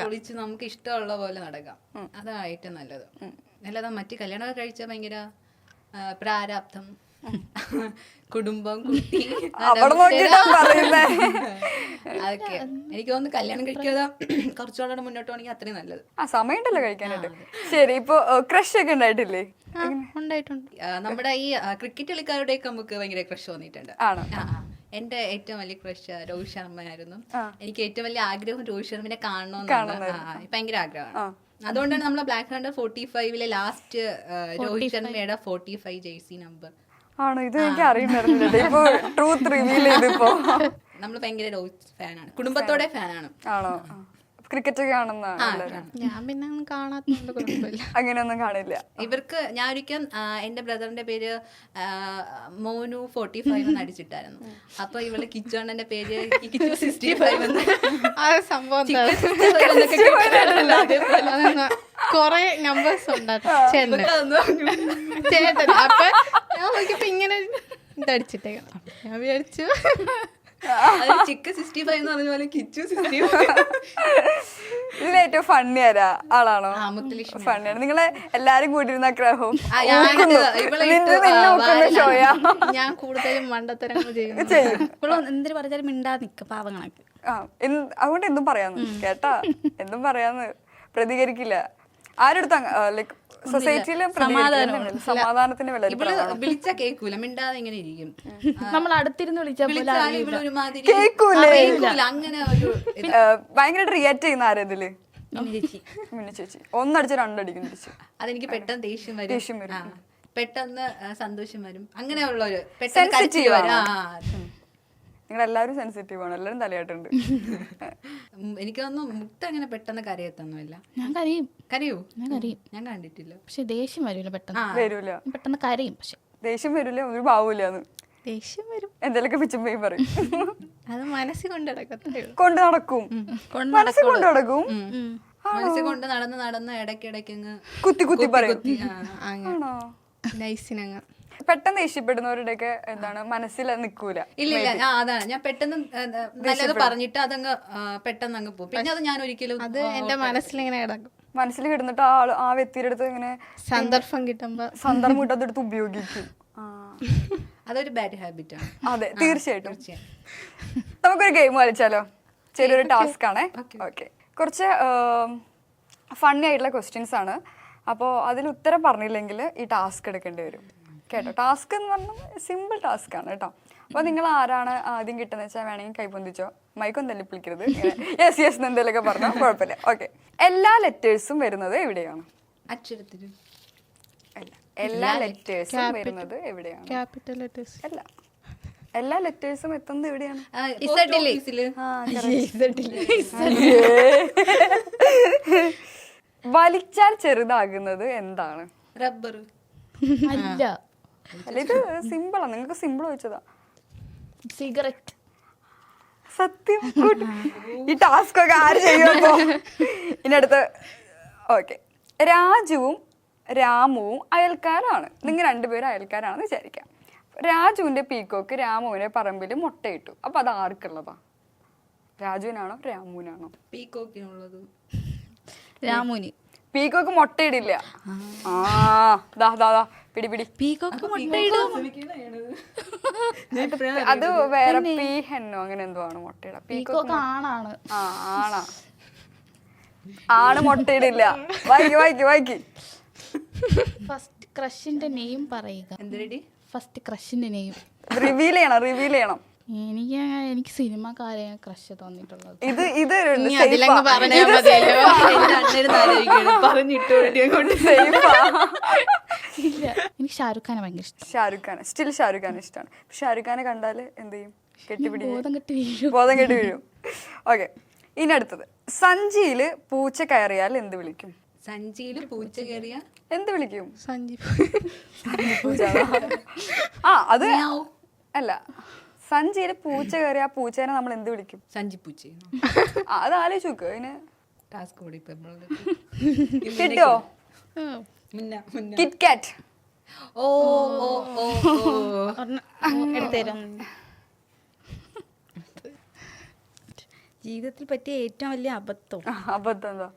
പൊളിച്ച് നമുക്ക് ഇഷ്ടമുള്ള പോലെ നടക്കാം. അതാണ് ഏറ്റവും നല്ലത്. അല്ലാതെ മറ്റു കല്യാണമൊക്കെ കഴിച്ചാൽ ഭയങ്കര പ്രാരാബ്ധം, കുടുംബം, കുട്ടി, അതൊക്കെ എനിക്ക് തോന്നുന്നു. കല്യാണം കഴിക്കാതെ കുറച്ചുകൂടെ മുന്നോട്ട് പോകണമെങ്കിൽ അത്രയും നല്ലത്. സമയമുണ്ടല്ലോ കഴിക്കാനായിട്ട്. ശരി, ഇപ്പൊ ക്രഷ് ഒക്കെ ഉണ്ടായിട്ടില്ലേ? ഉണ്ടായിട്ടുണ്ട്. നമ്മുടെ ഈ ക്രിക്കറ്റ് കളിക്കാരുടെയൊക്കെ നമുക്ക് ഭയങ്കര ക്രഷ് തോന്നിയിട്ടുണ്ട്. എന്റെ ഏറ്റവും വലിയ ക്രഷ് രോഹിത് ശർമ്മ ആയിരുന്നു. എനിക്ക് ഏറ്റവും വലിയ ആഗ്രഹം രോഹിത് ശർമ്മനെ കാണണമെന്നാണ്, ഭയങ്കര ആഗ്രഹമാണ്. അതുകൊണ്ടാണ് നമ്മളെ ബ്ലാക്ക് ഹണ്ടർ 45 ലാസ്റ്റ് രോഹിത് ശർമ്മയുടെ 45 ജേഴ്സി നമ്പർ ആണോ? ഇത് എനിക്ക് അറിയണ്ടായിരുന്നില്ല. ഇപ്പൊ ട്രൂത്ത് റിവീൽ ചെയ്തിപ്പോ നമ്മൾ ഭയങ്കര രോഹിത് ഫാനാണ്, കുടുംബത്തോടെ ഫാനാണ്. ആണോ? ക്രിക്കറ്റ് കാണുന്ന? ഞാൻ പിന്നെ കാണാത്തോണ്ട് കുഴപ്പമില്ല. അങ്ങനെയൊന്നും കാണില്ല. ഇവർക്ക് ഞാൻ ഒരിക്കൽ എന്റെ ബ്രദറിന്റെ പേര് മോനു 45 എന്ന് അടിച്ചിട്ടായിരുന്നു. അപ്പൊ ഇവള് കിച്ചോണ്ണന്റെ പേര് കിച്ചു 65 എന്ന്. സംഭവം കൊറേ നമ്പേഴ്സ് ഉണ്ടായിരുന്നു ചേട്ടൻ. അപ്പൊ ഞാൻ നോക്കിയപ്പോ ഇങ്ങനെ ഇതടിച്ചിട്ടേക്കണം. ഞാൻ വിചാരിച്ചു ചിക്ക് 65 എന്ന് പറഞ്ഞ പോലെ കിച്ചു 65. ഇതിൽ ഏറ്റവും ഫണ്ണി ആളാണോ? ഫണ്ണിയാണ്. നിങ്ങളെ എല്ലാരും കൂടിയിരുന്ന ഗ്രഹവും ഷോയാ. ഞാൻ കൂടുതലും മണ്ടത്തരങ്ങൾ ചെയ്യും. എന്തിനു പറഞ്ഞാലും മിണ്ടാ നിക്ക പാവങ്ങളൊക്കെ. അതുകൊണ്ട് എന്തും പറയാന്ന് കേട്ടാ, എന്തും പറയാന്ന് പ്രതികരിക്കില്ല ആരെടുത്ത ലൈക് സൊസൈറ്റിയിലും സമാധാനത്തിന് വിളിച്ചാ കേൾക്കൂല, മിണ്ടാതെ ഇങ്ങനെ ഇരിക്കും. നമ്മൾ അടുത്തിരുന്ന് അങ്ങനെ ഒരു ഭയങ്കരമായിട്ട് റിയാക്ട് ചെയ്യുന്ന ആരാ ഇതില്? മിന്നു ചേച്ചി. ഒന്നടിച്ച് രണ്ടടിക്കും തിരിച്ചു. അതെനിക്ക് പെട്ടെന്ന് ദേഷ്യം വരും, പെട്ടെന്ന് സന്തോഷം വരും, അങ്ങനെയുള്ളൊരു പെട്ടെന്ന്. നിങ്ങളെല്ലാവരും സെൻസിറ്റീവ് ആണ്, എല്ലാവരും തലയായിട്ടുണ്ട്. എനിക്ക് തോന്നുന്നു മുക്ത അങ്ങനെ പെട്ടെന്ന് കരയത്തൊന്നുമില്ല. ഞാൻ കരയും. കരയൂ? ഞാൻ കരയും. ഞാൻ കണ്ടിട്ടില്ല. പക്ഷെ ദേഷ്യം വരൂല, വരൂല, പെട്ടെന്ന് കരയും. പക്ഷെ ദേഷ്യം വരൂല, ഒരു ഭാവൂലെന്ന്. ദേഷ്യം വരും, എന്തെങ്കിലുമൊക്കെ പിച്ചുമ്പയും പറയും. അത് മനസ്സിൽ കൊണ്ട് നടക്കും. കൊണ്ട് നടക്കും, മനസ്സിൽ കൊണ്ട് നടക്കും. മനസ്സിൽ കൊണ്ട് നടന്ന് ഇടയ്ക്കിടയ്ക്ക് കുത്തി കുത്തി പറയും. ആണോ? നൈസിനങ്ങ് പെട്ടെന്ന് ദേഷ്യപ്പെടുന്നവരുടെയൊക്കെ എന്താണ് മനസ്സിൽ നിൽക്കൂല. ഇല്ല, അതാണ് ഞാൻ പെട്ടെന്ന് നല്ലത് പറഞ്ഞിട്ട് അതങ്ങ് പെട്ടെന്ന് അങ്ങ് പോകും. പിന്നെ അത് ഞാൻ ഒരിക്കലും അത് എന്റെ മനസ്സിലിങ്ങനെ കിടക്കും. മനസ്സിൽ കിടന്നിട്ട് ആ വ്യക്തിയുടെ അടുത്ത് ഇങ്ങനെ സന്ദർഭം കിട്ടുമ്പോ കിട്ടതെടുത്ത് ഉപയോഗിക്കും. അതൊരു ബാഡ് ഹാബിറ്റ് ആണ്. അതെ, തീർച്ചയായിട്ടും. നമുക്കൊരു ഗെയിം കളിച്ചാലോ? ചെറിയൊരു ടാസ്ക് ആണ്. ഓക്കെ, കുറച്ച് ഫണ്ണി ആയിട്ടുള്ള ക്വസ്റ്റ്യൻസ് ആണ്. അപ്പോൾ അതിൽ ഉത്തരം പറഞ്ഞില്ലെങ്കിൽ ഈ ടാസ്ക് എടുക്കേണ്ടി വരും കേട്ടോ. ടാസ്ക് എന്ന് പറഞ്ഞാൽ സിമ്പിൾ ടാസ്ക് ആണ് കേട്ടോ. അപ്പോൾ നിങ്ങൾ ആരാണ് ആദ്യം കിട്ടുന്നത് വെച്ചാൽ വേണമെങ്കിൽ കൈപ്പൊന്തിച്ചോ, മൈക്കൊന്നും തല്ലിപ്പിളിക്കരുത്. യെസ് യെസ് എന്തെങ്കിലുമൊക്കെ പറഞ്ഞോ, കുഴപ്പമില്ല. ഓക്കെ, എല്ലാ ലെറ്റേഴ്സും വരുന്നത് എവിടെയാണ്? അക്ഷരത്തില് അല്ല, എല്ലാ ലെറ്റേഴ്സും വരുന്നത് എവിടെയാണ്? Capital letters. അല്ല, എല്ലാ ലെറ്റേഴ്സും എത്തുന്നത് എവിടെയാണ്? വലിച്ചാൽ ചെറുതാകുന്നത് എന്താണ്? റബ്ബർ. അല്ല, അല്ല, ഇത് സിമ്പിളാണ്. നിങ്ങൾക്ക് സിമ്പിൾ വെച്ചതാ. സിഗരറ്റ്. സത്യം. Good. ഈ ടാസ്ക് ഒക്കെ ആര് ചെയ്യുമ്പോ? ഇനി അടുത്ത്. ഓക്കെ, രാജുവും രാമുവും അയൽക്കാരാണ്. നിങ്ങൾ രണ്ടുപേരും അയൽക്കാരാണെന്ന് വിചാരിക്കാം. രാജുവിന്റെ പീക്കോക്ക് രാമുവിന്റെ പറമ്പിൽ മുട്ടയിട്ടു. അപ്പൊ അത് ആർക്കുള്ളതാ? രാജുവിനാണോ രാമുവിനാണോ? പീക്കോക്കിനുള്ളത്. രാമുനി. പീക്കോക്ക് മുട്ടയിടില്ല. ആ, ദാ ദാ ദാ പിടി പിടി. പീകോക്ക് മുട്ടയിടും. അത് വേറെ പീ ഹെന്നോ അങ്ങനെ എന്തോ ആണ് മുട്ടയിട. പീക്കോക്ക് ആണാണ്. ആ, ആണാ. ആണ് മുട്ടയിടില്ല. വായിക്ക് വായിക്ക് വായിക്ക്. ഫസ്റ്റ് ക്രഷിന്റെ നെയിം പറയുക. എന്തിനടി? ഫസ്റ്റ് ക്രഷിന്റെ നെയിം റിവീൽ ചെയ്യണം, റിവീൽ ചെയ്യണം. എനിക്ക് സിനിമക്കാരെ ക്രഷ് തോന്നിയിട്ടുള്ളത്. ഇത് അതിലങ്ങ് പറഞ്ഞാൽ മതിയല്ലോ. പറഞ്ഞിട്ട് ഇല്ല, എനിക്ക് ഷാരൂഖ് ഖാനെ ഭയങ്കര ഇഷ്ടം. ഷാരൂഖ് ഖാൻ, സ്റ്റിൽ ഷാരൂഖ് ഖാൻ ഇഷ്ടമാണ്. ഷാരൂഖ് ഖാനെ കണ്ടാല് എന്ത് ചെയ്യും? ബോധം കെട്ടി വീഴും. ബോധം കെട്ടി വീഴും. ഓക്കെ, ഇനി അടുത്തത്. സഞ്ചിയില് പൂച്ച കയറിയാൽ എന്ത് വിളിക്കും? സഞ്ചിയില് പൂച്ച കയറിയ എന്ത് വിളിക്കും? സഞ്ജീവ്. ആ, അത് അല്ല. സഞ്ചിയില് പൂച്ച കയറിയ ആ പൂച്ചേനെ നമ്മൾ എന്ത് വിളിക്കും? സഞ്ചിപ്പൂച്ച. അത് ആലോചിച്ച് നോക്ക്. അതിന് ടാസ്ക് കൂടി ഇപ്പൊ കിട്ടോ? കിറ്റ് കാറ്റ്. ഓ ഓ ഓ എടുത്തേരും. ജീവിതത്തിൽ പറ്റിയ ഏറ്റവും വലിയ അബദ്ധം. അബദ്ധം എന്താ?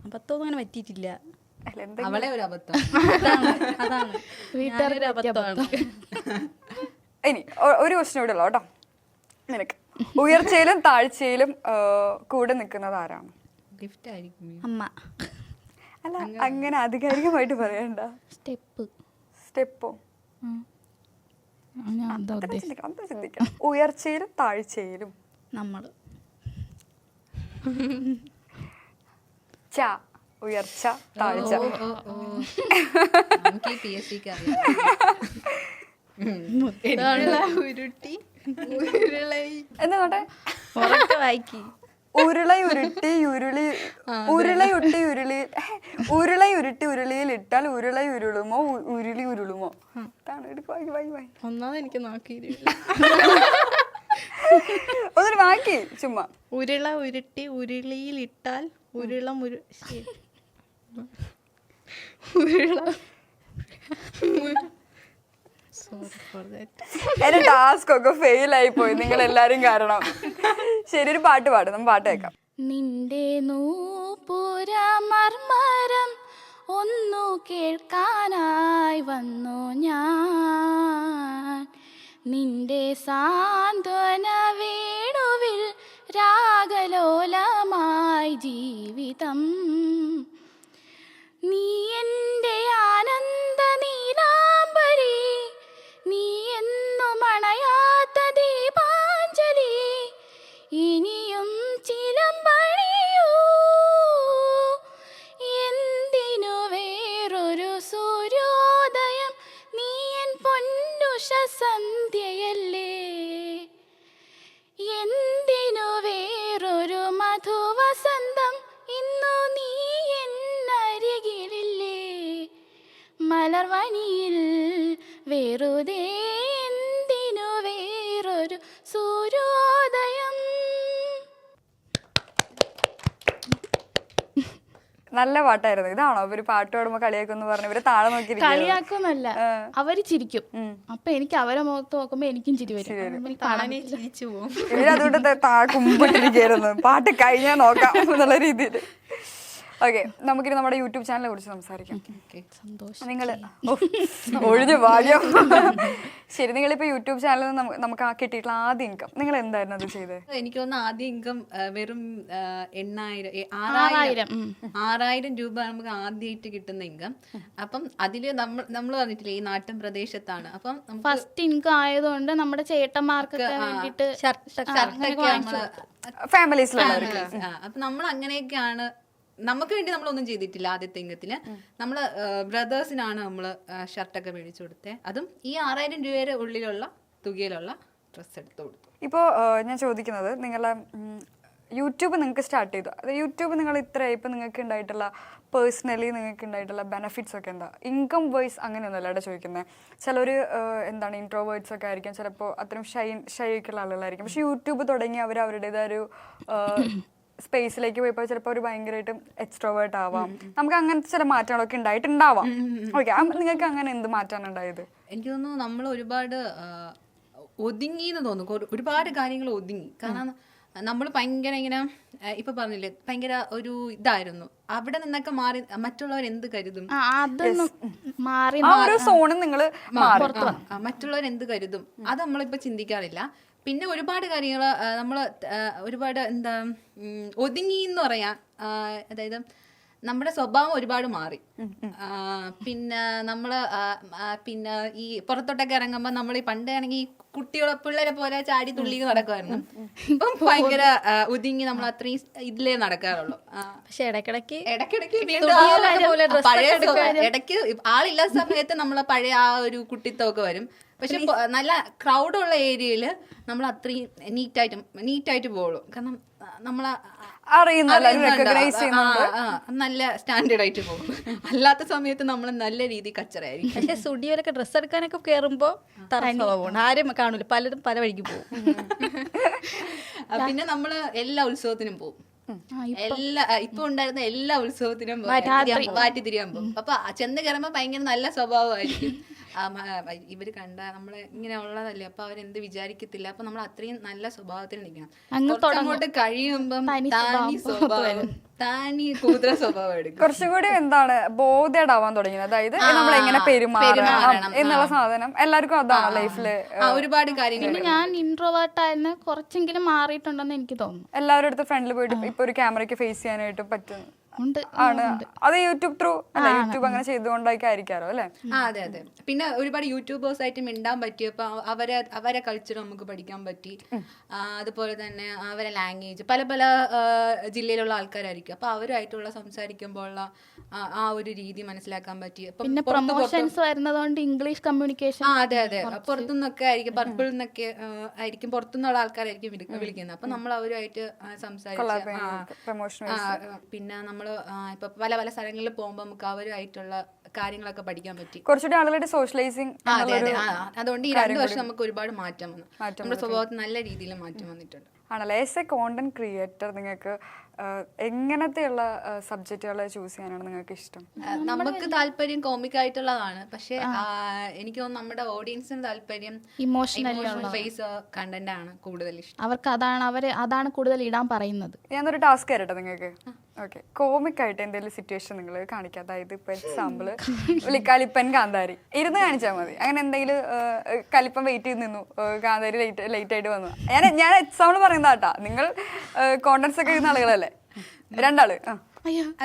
അബദ്ധമൊന്നും അങ്ങനെ പറ്റിയിട്ടില്ല. അല്ല, എന്തെങ്കിലും അവളെ ഒരു അബദ്ധം. അതാണ് വീട്ടുകാരുടെ അബദ്ധമാണ്. ഇനി ഒരു ക്വസ്റ്റ്യൻ കൂടെ ഉള്ളു കേട്ടോ നിനക്ക്. ഉയർച്ചയിലും താഴ്ചയിലും കൂടെ നിൽക്കുന്നത് ആരാണ്? ഗിഫ്റ്റ് ആയിരിക്കും. അമ്മ. അല്ല, അങ്ങനെ ആധികാരികമായിട്ട് പറയണ്ട. സ്റ്റെപ്പ്. സ്റ്റെപ്പോ? ചിന്തിക്കണം. ഉയർച്ചയിലും താഴ്ചയിലും നമ്മൾ. ഉയർച്ച താഴ്ച. ഉരുട്ടി എന്താ നോട്ടെ? വായിക്കി. ഉരുളയുരുട്ടി ഉരുളയുരുട്ടി ഉരുളിയിൽ ഇട്ടാൽ ഉരുള ഉരുളുമോ ഉരുളി ഉരുളുമോ? ഒന്നാമത് എനിക്ക് നോക്കിയില്ല. ഒന്നൊരു ബാക്കി ചുമ്മാ. ഉരുള ഉരുട്ടി ഉരുളിയിൽ ഇട്ടാൽ ഉരുള എന്റെ ടാസ്ക് ഒക്കെ ഫെയിൽ ആയി പോയി നിങ്ങൾ എല്ലാരും കാരണം. ശരി, ഒരു പാട്ട് പാടും. നമ്മൾ പാട്ട് കേൾക്കാം. നിന്റെ നൂപുര മർമരം ഒന്നു കേൾക്കാനായി വന്നു ഞാൻ. നിന്റെ സാന്ത്വന വേണുവിൽ രാഗലോലമായി ജീവിതം. നീ എൻ്റെ ആനന്ദ നീലാംബരി, നീ എന്നും അണയാത്ത ദീപാഞ്ജലി. ഇനിയും ചിലമ്പണിയൂ, എന്തിനു വേറൊരു സൂര്യോദയം. നീ എൻ പൊന്നുഷ സന്ധ്യയല്ലേ, എന്തിനു വേറൊരു മധുവസന്തം. ഇന്നു നീ എന്നരികിലില്ലേ, മലർവനിയിൽ വെറുതെ എന്തിനു വേറൊരു സൂര്യോദയം. നല്ല പാട്ടായിരുന്നു. ഇതാണോ ഇവര് പാട്ട് പാടുമ്പോ കളിയാക്കുമെന്ന് പറഞ്ഞു? ഇവര് താഴെ നോക്കിയിരിക്കും. കളിയാക്കൊന്നല്ല, അവര് ചിരിക്കും. അപ്പൊ എനിക്ക് അവരെ മുഖത്ത് നോക്കുമ്പോ എനിക്കും ചിരി വരും. ചിരിച്ചു പോകും. ഇവരതുകൊണ്ട് കുമ്പിട്ടിരിക്കായിരുന്നു പാട്ട് കഴിഞ്ഞാൽ നോക്കാം എന്നുള്ള രീതിയിൽ. ഓക്കെ, നമുക്കിനി നമ്മുടെ യൂട്യൂബ് ചാനലിനെ കുറിച്ച് സംസാരിക്കാം. സന്തോഷം. നിങ്ങൾ ഒഴിഞ്ഞു ഭാഗ്യം. ശരി, നിങ്ങളിപ്പോൾ യൂട്യൂബ് ചാനലിൽ നിന്ന് നമുക്ക് കിട്ടിയിട്ടുള്ള ആദ്യ ഇൻകം നിങ്ങൾ എന്തായിരുന്നു അത് ചെയ്തത്? എനിക്ക് തോന്നുന്നു ആദ്യ ഇൻകം വെറും 6,000 രൂപ നമുക്ക് ആദ്യമായിട്ട് കിട്ടുന്ന ഇൻകം. അപ്പം അതില് നമ്മൾ പറഞ്ഞിട്ടില്ലേ ഈ നാട്ടിൻ പ്രദേശത്താണ്, അപ്പം ഫസ്റ്റ് ഇൻകം ആയതുകൊണ്ട് നമ്മുടെ ചേട്ടന്മാർക്കൊക്കെ വേണ്ടിട്ട് ഷർട്ടൊക്കെ നമ്മള് ഫാമിലീസിലുള്ളവർക്ക്. അപ്പൊ നമ്മൾ അങ്ങനെയൊക്കെയാണ്. നമുക്ക് വേണ്ടി നമ്മളൊന്നും ചെയ്തിട്ടില്ല ആദ്യത്തെ ഇംഗത്തില്. നമ്മള് ബ്രദേഴ്സിനാണ് നമ്മള് ഷർട്ടൊക്കെ മേടിച്ചു കൊടുത്തത്. അതും ഈ 6,000 രൂപയുടെ ഉള്ളിലുള്ള തുകയിലുള്ള ഡ്രസ്സ് എടുത്തു കൊടുത്തു. ഇപ്പോൾ ഞാൻ ചോദിക്കുന്നത്, നിങ്ങളെ യൂട്യൂബ് നിങ്ങൾക്ക് സ്റ്റാർട്ട് ചെയ്തു, അത് യൂട്യൂബ് നിങ്ങൾ ഇപ്പം നിങ്ങൾക്ക് ഉണ്ടായിട്ടുള്ള പേഴ്സണലി നിങ്ങൾക്ക് ഉണ്ടായിട്ടുള്ള ബെനിഫിറ്റ്സ് ഒക്കെ എന്താ? ഇൻകം വൈസ് അങ്ങനെയൊന്നുമല്ല ഇവിടെ ചോദിക്കുന്നത്. ചിലർ എന്താണ് ഇൻട്രോവേർട്സ് ഒക്കെ ആയിരിക്കും, ചിലപ്പോൾ അത്രയും ഷൈക്കുള്ള ആളുകളായിരിക്കും. പക്ഷെ യൂട്യൂബ് തുടങ്ങി അവരുടേതായ ഒരു സ്പേസിലേക്ക് പോയപ്പോൾ ചിലപ്പോൾ അവർ ഭയങ്കരമായിട്ടും എക്സ്ട്രോവേർട്ട് ആവാം. നമുക്ക് അങ്ങനത്തെ ചില മാറ്റങ്ങളൊക്കെ ഉണ്ടായിട്ടുണ്ടാവാം. ഓക്കെ, നിങ്ങൾക്ക് അങ്ങനെ എന്ത് മാറ്റമാണ് ഉണ്ടായത്? എനിക്ക് തോന്നുന്നു നമ്മൾ ഒരുപാട് ഒതുങ്ങി എന്ന് തോന്നുന്നു. ഒരുപാട് കാര്യങ്ങൾ ഒതുങ്ങി. കാരണം നമ്മൾ ഭയങ്കര ഇങ്ങനെ ഇപ്പൊ പറഞ്ഞില്ലേ ഭയങ്കര ഒരു ഇതായിരുന്നു. അവിടെ നിന്നൊക്കെ മാറി മറ്റുള്ളവർ എന്ത് കരുതും, മാറി മറ്റുള്ളവർ എന്ത് കരുതും അത് നമ്മളിപ്പോ ചിന്തിക്കാറില്ല. പിന്നെ ഒരുപാട് കാര്യങ്ങൾ നമ്മൾ ഒരുപാട് എന്താ ഒതുങ്ങി എന്ന് പറയാം. അതായത് നമ്മുടെ സ്വഭാവം ഒരുപാട് മാറി. പിന്നെ നമ്മള് പിന്നെ ഈ പുറത്തോട്ടൊക്കെ ഇറങ്ങുമ്പോൾ നമ്മൾ ഈ പണ്ടാണെങ്കിൽ കുട്ടികളെ പിള്ളേരെ പോലെ ചാടി തുള്ളി നടക്കുമായിരുന്നു. ഇപ്പം ഭയങ്കര ഒതുങ്ങി നമ്മൾ അത്രയും ഇതിലേ നടക്കാറുള്ളൂ. പക്ഷെ ഇടയ്ക്കിടയ്ക്ക് പഴയ ഇടയ്ക്ക് ആളില്ലാത്ത സമയത്ത് നമ്മളെ പഴയ ആ ഒരു കുട്ടിത്വമൊക്കെ വരും. പക്ഷെ നല്ല ക്രൗഡുള്ള ഏരിയയിൽ നമ്മൾ അത്രയും നീറ്റായിട്ട് പോകുള്ളൂ. കാരണം നമ്മളെ നല്ല സ്റ്റാൻഡേർഡ് ആയിട്ട് പോകും. അല്ലാത്ത സമയത്ത് നമ്മൾ നല്ല രീതിയിൽ കച്ചറായിരിക്കും. പക്ഷെ സ്റ്റുഡിയോയിലൊക്കെ ഡ്രസ്സ് എടുക്കാനൊക്കെ കയറുമ്പോ ആരും കാണൂല, പലരും പല വഴിക്ക് പോകും. പിന്നെ നമ്മള് എല്ലാ ഉത്സവത്തിനും പോകും. ഇപ്പൊ ഉണ്ടായിരുന്ന എല്ലാ ഉത്സവത്തിനും മാറ്റി തിരിയാൻ പോകും. അപ്പൊ ചെന്ന് കയറുമ്പോ ഭയങ്കര നല്ല സ്വഭാവമായിരിക്കും. ഇവര് കണ്ട നമ്മള് ഇങ്ങനെ ഉള്ളതല്ലേ, അപ്പൊ അവരെന്ത് വിചാരിക്കത്തില്ല. അപ്പൊ നമ്മൾ അത്രയും നല്ല സ്വഭാവത്തിൽ നിൽക്കണം. അങ്ങോട്ട് കഴിയുമ്പം താനി കൂതറ സ്വഭാവം എടുക്കും. കുറച്ചും കൂടി എന്താണ് ബോധേഡാവാൻ തുടങ്ങിയത്. അതായത് നമ്മൾ എങ്ങനെ പെരുമാറണം എന്നുള്ള സാധനം എല്ലാവർക്കും അതാണ് ലൈഫില് ഒരുപാട് കാര്യങ്ങൾ. ഞാൻ ഇൻട്രോവേർട്ടായിരുന്നു, കുറച്ചെങ്കിലും മാറിയിട്ടുണ്ടെന്ന് എനിക്ക് തോന്നുന്നു. എല്ലാവരുടെ അടുത്ത് ഫ്രണ്ടിൽ പോയിട്ട് ഇപ്പൊ ഒരു ക്യാമറയ്ക്ക് ഫേസ് ചെയ്യാനായിട്ട് പറ്റും ആണ്. അത് യൂട്യൂബ് ത്രൂ അല്ല, യൂട്യൂബ് അങ്ങനെ ചെയ്തുകൊണ്ടായിരിക്കാരോ അല്ലെ? അതെ അതെ. പിന്നെ ഒരുപാട് യൂട്യൂബേഴ്സ് ആയിട്ട് മിണ്ടാൻ പറ്റിയപ്പോ അവരെ കൾച്ചർ നമുക്ക് പഠിക്കാൻ പറ്റി. അതുപോലെ തന്നെ അവരെ ലാംഗ്വേജ് പല പല ജില്ലയിലുള്ള ആൾക്കാരായിരിക്കും. അപ്പൊ അവരുമായിട്ടുള്ള സംസാരിക്കുമ്പോഴുള്ള ആ ഒരു രീതി മനസ്സിലാക്കാൻ പറ്റി. പിന്നെ പ്രൊമോഷൻസ് വരുന്നതുകൊണ്ട് ഇംഗ്ലീഷ് കമ്മ്യൂണിക്കേഷൻ. അതെ അതെ. പുറത്തുനിന്നൊക്കെ ആയിരിക്കും, പർപ്പിൾ നിന്നൊക്കെ ആയിരിക്കും, പുറത്തുനിന്നുള്ള ആൾക്കാരായിരിക്കും വിളിക്കുന്നത്. അപ്പൊ നമ്മൾ അവരുമായിട്ട് സംസാരിച്ച് പിന്നെ നമ്മള് ഇപ്പൊ പല പല സ്ഥലങ്ങളിൽ പോകുമ്പോൾ നമുക്ക് അവരുമായിട്ടുള്ള കാര്യങ്ങളൊക്കെ പഠിക്കാൻ പറ്റി. കുറച്ചുകൂടി ആളുകളുടെ സോഷ്യലൈസിങ്. അതുകൊണ്ട് ഈ 2 വർഷം നമുക്ക് ഒരുപാട് മാറ്റം വന്നു. നമ്മുടെ സ്വഭാവത്തിൽ നല്ല രീതിയിൽ മാറ്റം വന്നിട്ടുണ്ട്. ആണല്ലേ? ആസ് എ കോണ്ടന്റ് ക്രിയേറ്റർ നിങ്ങൾക്ക് എങ്ങനത്തെയുള്ള സബ്ജക്റ്റുകൾ ചൂസ് ചെയ്യാനാണ് നിങ്ങൾക്ക് ഇഷ്ടം? നമുക്ക് താല്പര്യം കോമിക് ആയിട്ടുള്ളതാണ്. പക്ഷെ എനിക്ക് തോന്നുന്നു നമ്മുടെ ഓഡിയൻസിന് താല്പര്യം ഇമോഷണൽ ഫേസ് കണ്ടന്റ് ആണ് കൂടുതൽ ഇഷ്ടം. അവർക്ക് അതാണ് കൂടുതൽ ഇടാൻ പറയുന്നത്. ഞാനൊരു ടാസ്ക് തരട്ടെ നിങ്ങൾക്ക്? ഓക്കെ, കോമിക് ആയിട്ട് എന്തെങ്കിലും സിറ്റുവേഷൻ നിങ്ങൾ കാണിക്കാം. അതായത് ഇപ്പൊ എക്സാമ്പിള് കലിപ്പൻ കാന്താരി ഇരുന്ന് കാണിച്ചാൽ മതി. അങ്ങനെ എന്തെങ്കിലും കലിപ്പൻ വെയിറ്റ് ചെയ്ത് നിന്നു, കാന്താരി ലേറ്റ് ആയിട്ട് വന്നു. ഞാൻ എക്സാമ്പിൾ പറയുന്നതാട്ടാ. നിങ്ങൾ കോണ്ടന്റ്സ് ഒക്കെ എഴുതുന്ന ആളുകളല്ലേ 2 ആള്?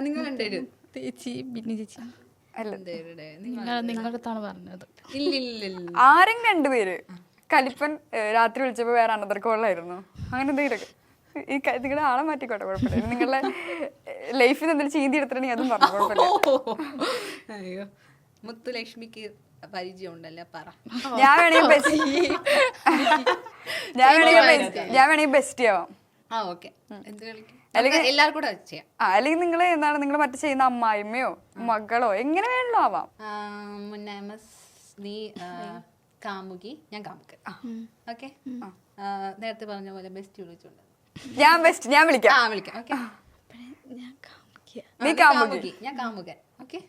നിങ്ങൾ രണ്ടുപേരും ചേച്ചി ബിന്നി ചേച്ചി നിങ്ങളടുത്താണ് പറഞ്ഞത്. ആരെങ്കിലും 2 പേര് കലിപ്പൻ രാത്രി വിളിച്ചപ്പോ വേറെ അനന്തർ കോളായിരുന്നു, അങ്ങനെ എന്തെങ്കിലുമൊക്കെ. ഈ നിങ്ങളുടെ ആളെ മാറ്റിക്കോട്ടെ, കുഴപ്പമില്ല. നിങ്ങളുടെ ലൈഫിൽ എന്തെങ്കിലും ചീന്തി എടുത്തിട്ടുണ്ടെങ്കിൽ അതും പറഞ്ഞു, കുഴപ്പമില്ല. അയ്യോ, മുത്തുലക്ഷ്മിക്ക് പരിചയം ഉണ്ടല്ലേ, പറ. ഞാൻ വേണമെങ്കിൽ ബെസ്റ്റ് ആവാം. എല്ലാവർക്കും കൂടെ ചെയ്യാം. അല്ലെങ്കിൽ നിങ്ങൾ എന്താണ് നിങ്ങൾ മറ്റു ചെയ്യുന്ന അമ്മായിമ്മയോ മകളോ എങ്ങനെ വേണല്ലോ ആവാം. നീ കാമുകി, ഞാൻ കാമുകൻ. ഓക്കെ, നേരത്തെ പറഞ്ഞ പോലെ ബെസ്റ്റ് വിളിച്ചോണ്ട് ഞാൻ വിളിക്കാം. നീ കാമുകി, ഞാൻ കാമുകൻ. ഓക്കെ.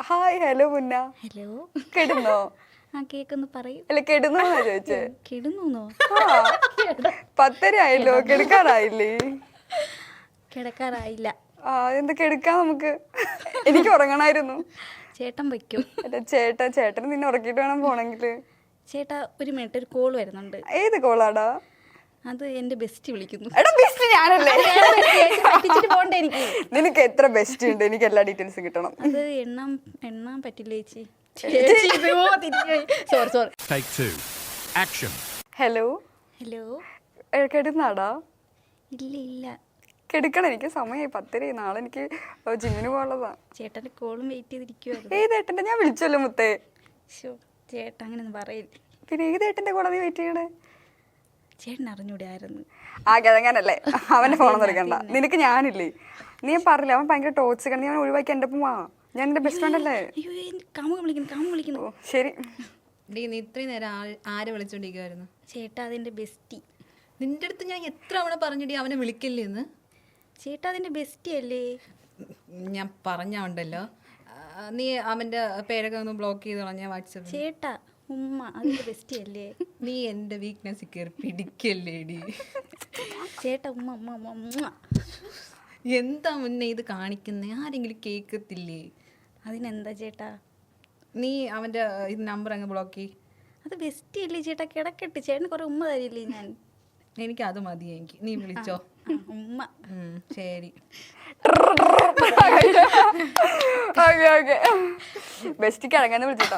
ഹായ്, ഹലോ മുന്ന. ഹലോ, കിടന്നോ? കേക്കൊന്ന് പറയൂ. അല്ല, കിടന്നോന്നാ ചോദിച്ചേ. കിടന്നോ? 10:30 ആയല്ലോ, കിടക്കാറായില്ലേ? കിടക്കാറായില്ല. എന്തൊക്കെ എടുക്കാം നമുക്ക്? എനിക്ക് ഉറങ്ങണമായിരുന്നു. ചേട്ടൻ വയ്ക്കും. ചേട്ടന് നിന്നെ ഉറക്കിയിട്ട് വേണം പോണെങ്കിൽ. ചേട്ടാ ഒരു മിനിറ്റ്, ഒരു കോൾ വരുന്നുണ്ട്. ഏത് കോളാടാ? അത് എൻ്റെ ബെസ്റ്റ് വിളിക്കുന്നു. എടാ ബെസ്റ്റ് ഞാനല്ലേ? പോണ്ടേ എനിക്ക്? നിനക്ക് എത്ര ബെസ്റ്റ് ഉണ്ട്? എനിക്ക് എല്ലാ ഡീറ്റെയിൽസും കിട്ടണം. അത് എണ്ണാൻ പറ്റില്ല ചേച്ചി. സോറി. Hello hello. കിടന്നാടാ? ഇല്ല കിടക്കണം, എനിക്ക് സമയമായി 10:30. നാളെ എനിക്ക് ജിമ്മിന് പോകാനുള്ളതാ. ചേട്ടൻ്റെ കോളും വെയിറ്റ് ചെയ്തിരിക്കുവായിരുന്നു. ഏതേട്ടൻ്റെ? ഞാൻ വിളിച്ചല്ലോ മുത്തേ. ചേട്ടാ അങ്ങനെയൊന്നും പറയില്ല. പിന്നെ ഏതേട്ടൻ്റെ കൂടെ നീ വെയിറ്റ് ചെയ്യണേ? ചേട്ടൻ അറിഞ്ഞൂടായിരുന്നു. ആ കിഴങ്ങാനല്ലേ, അവൻ്റെ ഫോണൊന്നും എടുക്കണ്ട. നിനക്ക് ഞാനില്ലേ? നീ പറഞ്ഞില്ല അവൻ ഭയങ്കര ടോക്സിക് ആണ്, നീ അവൻ ഒഴിവാക്കി എൻ്റെ ഒപ്പം വാ. ഞാൻ എൻ്റെ ബെസ്റ്റ് ഫ്രണ്ട് അല്ലേ? അയ്യോ കാമ വിളിക്കുന്നു. ഓ ശരി. നീ ഇത്രയും നേരം ആരെ വിളിച്ചോണ്ടിരിക്കുവായിരുന്നു? ചേട്ടാ അതിൻ്റെ ബെസ്റ്റി. നിന്റെ അടുത്ത് ഞാൻ എത്ര തവണ പറഞ്ഞിടി അവനെ വിളിക്കല്ലേ എന്ന്? ചേട്ടാ അതിൻ്റെ ബെസ്റ്റി അല്ലേ? ഞാൻ പറഞ്ഞുണ്ടല്ലോ, നീ അവൻ്റെ പേരൊക്കെ ഒന്ന് ബ്ലോക്ക് ചെയ്ത് കളഞ്ഞ വാട്സപ്പ്. ചേട്ടാ ഉമ്മ അതിൻ്റെ ബെസ്റ്റി അല്ലേ? നീ എൻ്റെ വീക്ക്നെസ് കയറി പിടിക്കല്ലേടി. ചേട്ടാ ഉമ്മ. എന്താ മുന്നേ ഇത് കാണിക്കുന്നേ? ആരെങ്കിലും കേൾക്കത്തില്ലേ? അതിനെന്താ ചേട്ടാ? നീ അവൻ്റെ ഇത് നമ്പർ അങ്ങ് ബ്ലോക്ക് ചെയ്. അത് ബെസ്റ്റി അല്ലേ ചേട്ടാ? കിടക്കട്ടെ, ചേട്ടന് കുറെ ഉമ്മ തരില്ലേ ഞാൻ? എനിക്ക് അത് മതി. എനിക്ക് നീ വിളിച്ചോ. ഉമ്മ. ശരി. ബെസ്റ്റിക്ക് അടങ്ങാന്ന് വിളിച്ചിട്ടോ.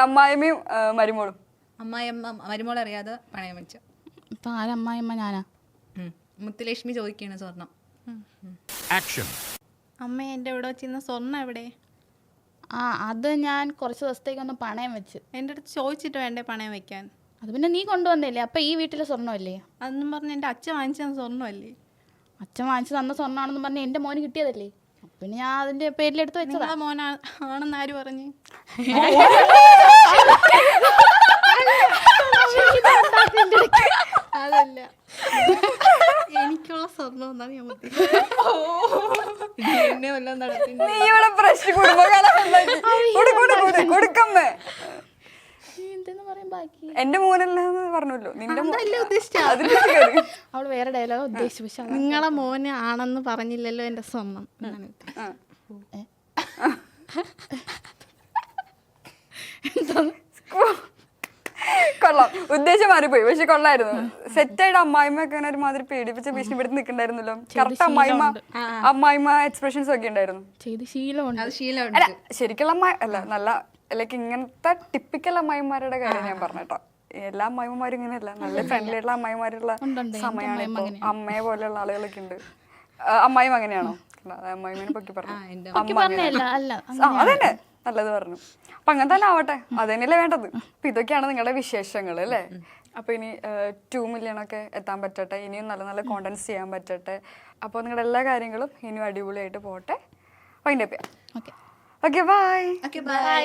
അമ്മായിമ്മയും മരുമോളും. അമ്മായിയമ്മ മരുമോളെ അറിയാതെ പണയം വെച്ചു. ഇപ്പൊ ആരമ്മായിമ്മ? ഞാനാ. മുത്തുലക്ഷ്മി ചോദിക്കാണ് സ്വർണം. അമ്മ എൻ്റെ ഇവിടെ വെച്ചിരുന്ന സ്വർണ്ണം എവിടെ? അത് ഞാൻ കുറച്ച് ദിവസത്തേക്കൊന്ന് പണയം വെച്ച്. എൻ്റെ അടുത്ത് ചോദിച്ചിട്ട് വേണ്ടേ പണയം വെക്കാൻ? അത് പിന്നെ നീ കൊണ്ടുവന്നില്ലേ? അപ്പൊ ഈ വീട്ടിലെ സ്വർണ്ണമല്ലേ? അതെന്നും പറഞ്ഞ് എൻ്റെ അച്ഛൻ വാങ്ങിച്ച സ്വർണ്ണമല്ലേ? അച്ഛൻ വാങ്ങിച്ചു തന്ന സ്വർണ്ണമാണെന്ന് പറഞ്ഞ് എൻ്റെ മോന് കിട്ടിയതല്ലേ? പിന്നെ ഞാൻ അതിന്റെ പേരിലെടുത്ത് വെച്ചതാ. നിങ്ങളെ മോനാണെന്ന് ആര് പറഞ്ഞ്? അതല്ല, എനിക്കുള്ള സ്വർണ്ണം എന്നാണ് ഞാൻ എന്നെ വല്ലതും നടത്തി. നീ ഇവിടെ പ്രശ്നം കൊടുക്കമ്മേ. എന്തെന്ന് പറയാൻ ബാക്കി? എന്റെ മോനല്ലെന്ന് പറഞ്ഞല്ലോ. നിന്റെ അവള് വേറെ ഡയലോഗ് ഉദ്ദേശിച്ചു. പക്ഷെ നിങ്ങളെ മോന് ആണെന്ന് പറഞ്ഞില്ലല്ലോ എന്റെ സ്വർണം. കൊള്ളാം, ഉദ്ദേശം മാറിപ്പോയി. പക്ഷെ കൊള്ളായിരുന്നു. സെറ്റായിട്ട് അമ്മായിമ്മയൊക്കെ അങ്ങനെ ഒരുമാതിരി പേടിപ്പിച്ച് ഭീഷണിപ്പെടുത്തി നിൽക്കണ്ടായിരുന്നല്ലോ. കറക്റ്റ് അമ്മായിമ്മ എക്സ്പ്രഷൻസ് ഒക്കെ ഉണ്ടായിരുന്നു. ചെയ്ത് ശീലമുണ്ട്. അല്ല ശരിക്കുള്ള അമ്മായി അല്ല, നല്ല ലൈക്ക് ഇങ്ങനത്തെ ടിപ്പിക്കൽ അമ്മായിമാരുടെ കാര്യം ഞാൻ പറഞ്ഞേട്ടോ. എല്ലാ അമ്മായിമാരും ഇങ്ങനെയല്ല, നല്ല ഫ്രണ്ട്ലി ആയിട്ടുള്ള അമ്മായിമാരുള്ള സമയമാണ് ഇപ്പൊ. അമ്മയെ പോലെയുള്ള ആളുകളൊക്കെ ഉണ്ട്. അമ്മായിയും അങ്ങനെയാണോ? അമ്മായിമ്മനെ പൊക്കി പറഞ്ഞു. അതന്നെ നല്ലത് പറഞ്ഞു. അപ്പൊ അങ്ങനെ തന്നെ ആവട്ടെ, അതന്നെയല്ലേ വേണ്ടത്. അപ്പൊ ഇതൊക്കെയാണ് നിങ്ങളുടെ വിശേഷങ്ങൾ അല്ലേ? അപ്പൊ ഇനി 2 million ഒക്കെ എത്താൻ പറ്റട്ടെ, ഇനിയും നല്ല നല്ല കോണ്ടന്റ്സ് ചെയ്യാൻ പറ്റട്ടെ. അപ്പോൾ നിങ്ങളുടെ എല്ലാ കാര്യങ്ങളും ഇനിയും അടിപൊളിയായിട്ട് പോട്ടെ. വൈൻഡപ്പ് ചെയ്യാം. Okay bye. Okay bye.